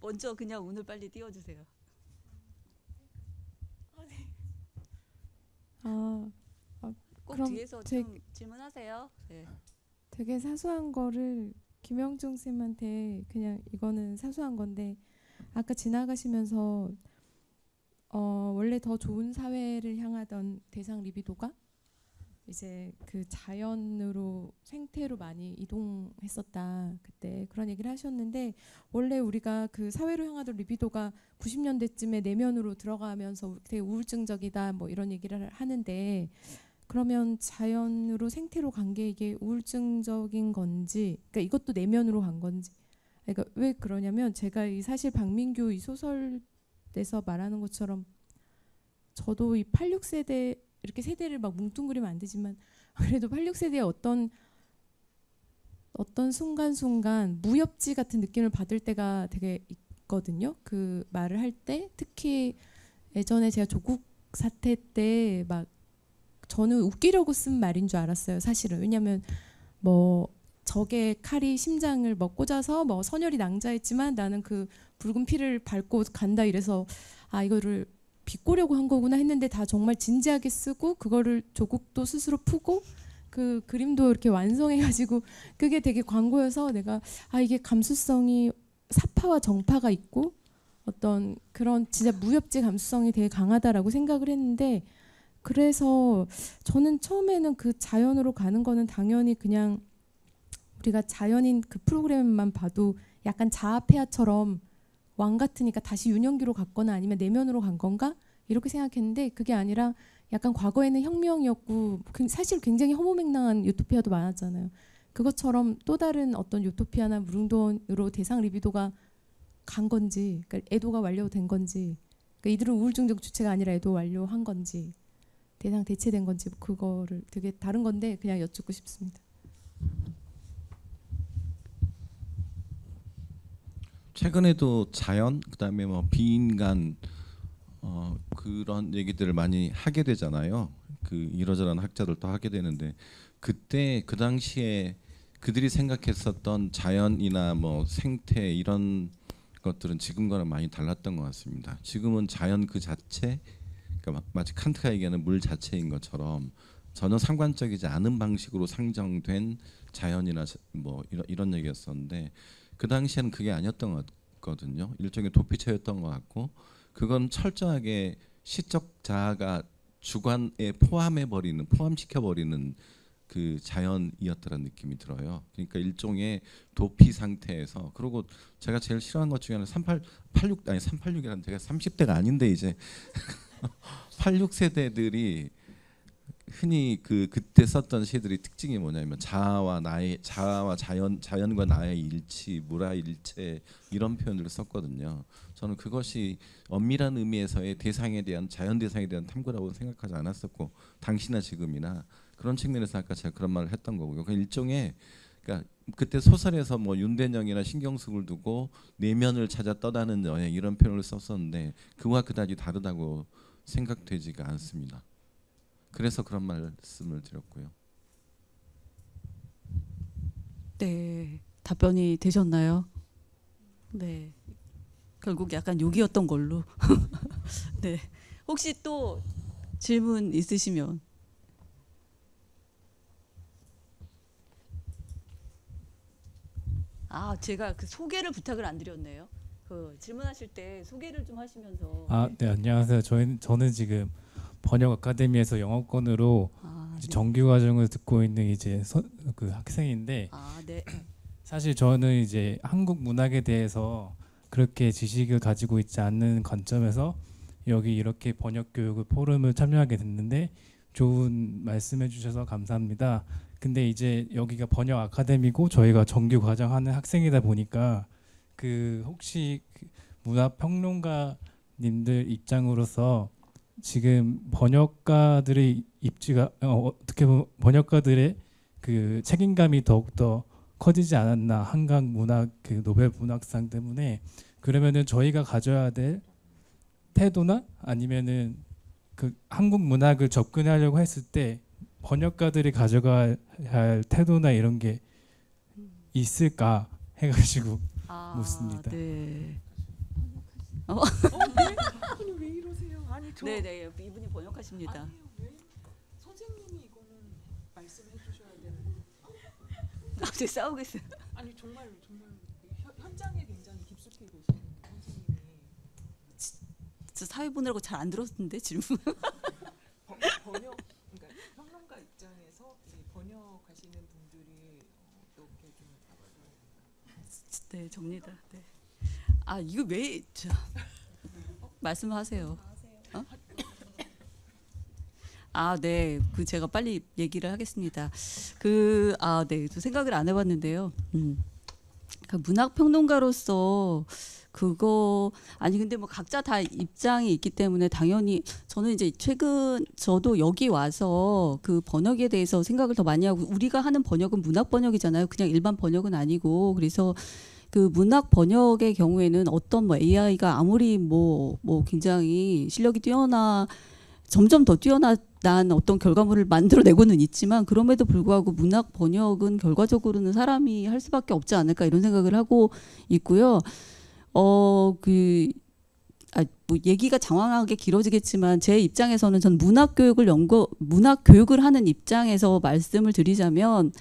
먼저 그냥 오늘 빨리 띄워주세요. 꼭 그럼 뒤에서 좀 질문하세요. 네. 되게 사소한 거를 김영중 쌤한테 그냥 이거는 사소한 건데 아까 지나가시면서 원래 더 좋은 사회를 향하던 대상 리비도가 이제 그 자연으로 생태로 많이 이동했었다 그때 그런 얘기를 하셨는데, 원래 우리가 그 사회로 향하던 리비도가 90년대쯤에 내면으로 들어가면서 되게 우울증적이다 뭐 이런 얘기를 하는데, 그러면 자연으로 생태로 간 게 이게 우울증적인 건지, 그러니까 이것도 내면으로 간 건지, 그러니까 왜 그러냐면 제가 이 사실 박민규 이 소설에서 말하는 것처럼 저도 이 86세대 이렇게 세대를 막 뭉뚱그리면 안 되지만 그래도 86세대의 어떤 순간순간 무협지 같은 느낌을 받을 때가 되게 있거든요. 그 말을 할 때 특히 예전에 제가 조국 사태 때 막 저는 웃기려고 쓴 말인 줄 알았어요. 사실은. 왜냐하면 뭐 적의 칼이 심장을 뭐 꽂아서 뭐 선열이 낭자했지만 나는 그 붉은 피를 밟고 간다 이래서 아 이거를 비꼬려고 한 거구나 했는데 다 정말 진지하게 쓰고 그거를 조국도 스스로 푸고 그 그림도 이렇게 완성해가지고 그게 되게 광고여서 내가 아 이게 감수성이 사파와 정파가 있고 어떤 그런 진짜 무협지 감수성이 되게 강하다라고 생각을 했는데, 그래서 저는 처음에는 그 자연으로 가는 거는 당연히 그냥 우리가 자연인 그 프로그램만 봐도 약간 자아폐하처럼 왕 같으니까 다시 윤영기로 갔거나 아니면 내면으로 간 건가 이렇게 생각했는데, 그게 아니라 약간 과거에는 혁명이었고 사실 굉장히 허무맹랑한 유토피아도 많았잖아요. 그것처럼 또 다른 어떤 유토피아나 무릉도원으로 대상 리비도가 간 건지, 그러니까 애도가 완료된 건지, 그러니까 이들은 우울증적 주체가 아니라 애도 완료한 건지 대상 대체된 건지 그거를 되게 다른 건데 그냥 여쭙고 싶습니다. 최근에도 자연, 그다음에 뭐 비인간 그런 얘기들을 많이 하게 되잖아요. 그 이러저러한 학자들도 하게 되는데, 그때 그 당시에 그들이 생각했었던 자연이나 뭐 생태 이런 것들은 지금과는 많이 달랐던 것 같습니다. 지금은 자연 그 자체, 그러니까 마치 칸트가 얘기하는 물 자체인 것처럼 전혀 상관적이지 않은 방식으로 상정된 자연이나 뭐 이런 얘기였었는데, 그 당시에는 그게 아니었던 것 같거든요. 일종의 도피처였던 것 같고 그건 철저하게 시적 자아가 주관에 포함시켜 버리는 그 자연이었다는 느낌이 들어요. 그러니까 일종의 도피 상태에서 그리고 제가 제일 싫어하는 것 중에 하나는 386이라는 제가 30대가 아닌데 이제 86 세대들이 흔히 그때 썼던 시들이 특징이 뭐냐면 자아와 자연과 나의 일치, 무라일체 이런 표현들을 썼거든요. 저는 그것이 엄밀한 의미에서의 자연 대상에 대한 탐구라고 생각하지 않았었고 당시나 지금이나 그런 측면에서 아까 제가 그런 말을 했던 거고요. 그 일종의 그러니까 그때 소설에서 뭐 윤대영이나 신경숙을 두고 내면을 찾아 떠나는 여행 이런 표현을 썼었는데 그와 그다지 다르다고 생각되지가 않습니다. 그래서 그런 말씀을 드렸고요. 네, 답변이 되셨나요? 네, 결국 약간 욕이었던 걸로. 네, 혹시 또 질문 있으시면. 아, 제가 그 소개를 부탁을 안 드렸네요. 그 질문하실 때 소개를 좀 하시면서. 네, 안녕하세요. 저는 지금 번역 아카데미에서 영어권으로 네. 정규 과정을 듣고 있는 이제 그 학생인데 네. 사실 저는 이제 한국 문학에 대해서 그렇게 지식을 가지고 있지 않는 관점에서 여기 이렇게 번역 교육을 포럼을 참여하게 됐는데 좋은 말씀해 주셔서 감사합니다. 근데 이제 여기가 번역 아카데미고 저희가 정규 과정 하는 학생이다 보니까 그 혹시 문학 평론가님들 입장으로서 지금 번역가들의 입지가 어떻게 보면 번역가들의 그 책임감이 더욱더 커지지 않았나 한강 문학 그 노벨 문학상 때문에 그러면은 저희가 가져야 될 태도나 아니면은 그 한국 문학을 접근하려고 했을 때 번역가들이 가져가야 할 태도나 이런 게 있을까 해가지고 묻습니다. 네. 아니 왜 이러세요? 아니 저 네네, 이분이 번역하십니다. 아니요, 왜 선생님이 이거는 말씀해 주셔야 되는. 갑자기 싸우고 있어요. 아니 정말 현장에 굉장히 깊숙이 계시는 선생님이 저 사회 보느라고 잘 안 들었는데 질문. 번역 그러니까 평론가 입장에서 이 번역하시는 분들이 어떻게 좀 네, 접니다. 네. 아, 이거 왜 말씀하세요. 네, 그 제가 빨리 얘기를 하겠습니다. 네, 저 생각을 안 해봤는데요. 그 문학 평론가로서 근데 뭐 각자 다 입장이 있기 때문에 당연히 저는 이제 저도 여기 와서 그 번역에 대해서 생각을 더 많이 하고 우리가 하는 번역은 문학 번역이잖아요. 그냥 일반 번역은 아니고 그래서 그 문학 번역의 경우에는 어떤 뭐 AI가 아무리 뭐 굉장히 실력이 점점 더 뛰어난 어떤 결과물을 만들어내고는 있지만 그럼에도 불구하고 문학 번역은 결과적으로는 사람이 할 수밖에 없지 않을까 이런 생각을 하고 있고요. 뭐 얘기가 장황하게 길어지겠지만 제 입장에서는 전 문학 교육을 하는 입장에서 말씀을 드리자면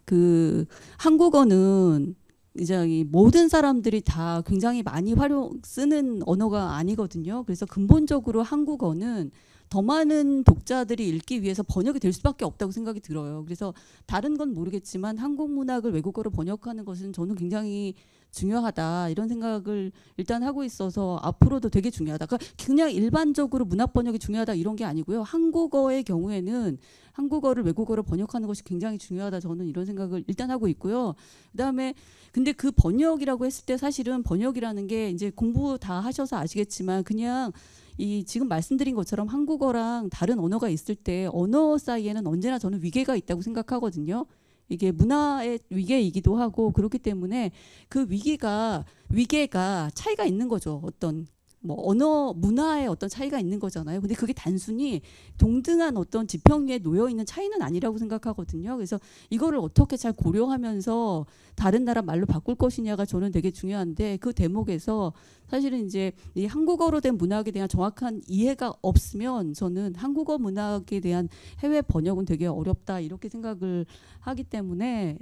그 한국어는 이제 모든 사람들이 다 굉장히 많이 쓰는 언어가 아니거든요. 그래서 근본적으로 한국어는 더 많은 독자들이 읽기 위해서 번역이 될 수밖에 없다고 생각이 들어요. 그래서 다른 건 모르겠지만 한국 문학을 외국어로 번역하는 것은 저는 굉장히 중요하다 이런 생각을 일단 하고 있어서 앞으로도 되게 중요하다. 그냥 일반적으로 문학 번역이 중요하다 이런 게 아니고요. 한국어의 경우에는 한국어를 외국어로 번역하는 것이 굉장히 중요하다. 저는 이런 생각을 일단 하고 있고요. 그다음에 근데 그 번역이라고 했을 때 사실은 번역이라는 게 이제 공부 다 하셔서 아시겠지만 그냥 지금 말씀드린 것처럼 한국어랑 다른 언어가 있을 때 언어 사이에는 언제나 저는 위계가 있다고 생각하거든요. 이게 문화의 위계이기도 하고 그렇기 때문에 그 위계가 차이가 있는 거죠. 어떤 뭐 언어 문화의 어떤 차이가 있는 거잖아요. 근데 그게 단순히 동등한 어떤 지평 위에 놓여 있는 차이는 아니라고 생각하거든요. 그래서 이거를 어떻게 잘 고려하면서 다른 나라 말로 바꿀 것이냐가 저는 되게 중요한데 그 대목에서 사실은 이제 이 한국어로 된 문학에 대한 정확한 이해가 없으면 저는 한국어 문학에 대한 해외 번역은 되게 어렵다 이렇게 생각을 하기 때문에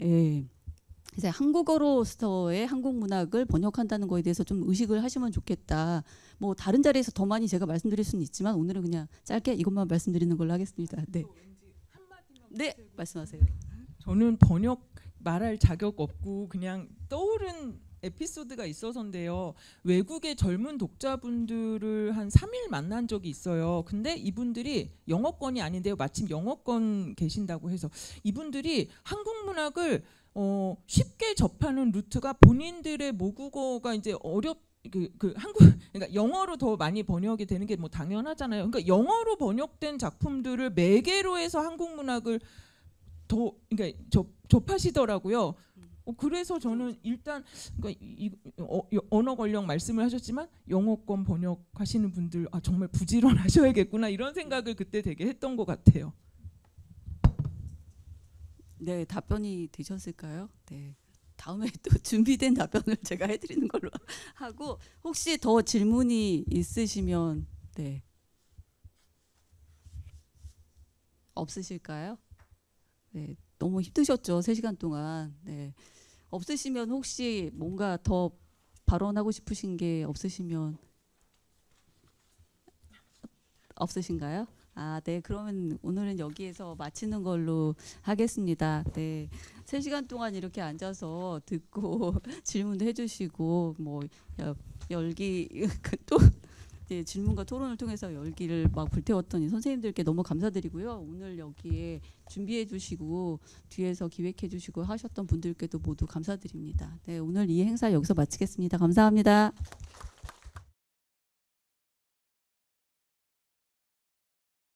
이제 한국어로서의 한국 문학을 번역한다는 거에 대해서 좀 의식을 하시면 좋겠다. 뭐 다른 자리에서 더 많이 제가 말씀드릴 수는 있지만 오늘은 그냥 짧게 이것만 말씀드리는 걸로 하겠습니다. 네. 네, 말씀하세요. 저는 번역 말할 자격 없고 그냥 떠오른 에피소드가 있어서인데요. 외국의 젊은 독자분들을 한 3일 만난 적이 있어요. 근데 이분들이 영어권이 아닌데요. 마침 영어권 계신다고 해서 이분들이 한국 문학을 쉽게 접하는 루트가 본인들의 모국어가 이제 한국 그러니까 영어로 더 많이 번역이 되는 게 뭐 당연하잖아요. 그러니까 영어로 번역된 작품들을 매개로 해서 한국 문학을 더 그러니까 접하시더라고요. 그래서 저는 일단 그러니까 언어 권력 말씀을 하셨지만 영어권 번역하시는 분들 정말 부지런하셔야겠구나 이런 생각을 그때 되게 했던 것 같아요. 네, 답변이 되셨을까요? 네. 다음에 또 준비된 답변을 제가 해드리는 걸로 하고 혹시 더 질문이 있으시면 네. 없으실까요? 네, 너무 힘드셨죠, 3시간 동안. 네. 없으시면 혹시 뭔가 더 발언하고 싶으신 게 없으시면 없으신가요? 네. 그러면 오늘은 여기에서 마치는 걸로 하겠습니다. 네. 3시간 동안 이렇게 앉아서 듣고 질문도 해주시고 뭐 열기 또 네, 질문과 토론을 통해서 열기를 막 불태웠던 이 선생님들께 너무 감사드리고요. 오늘 여기에 준비해 주시고 뒤에서 기획해 주시고 하셨던 분들께도 모두 감사드립니다. 네, 오늘 이 행사 여기서 마치겠습니다. 감사합니다.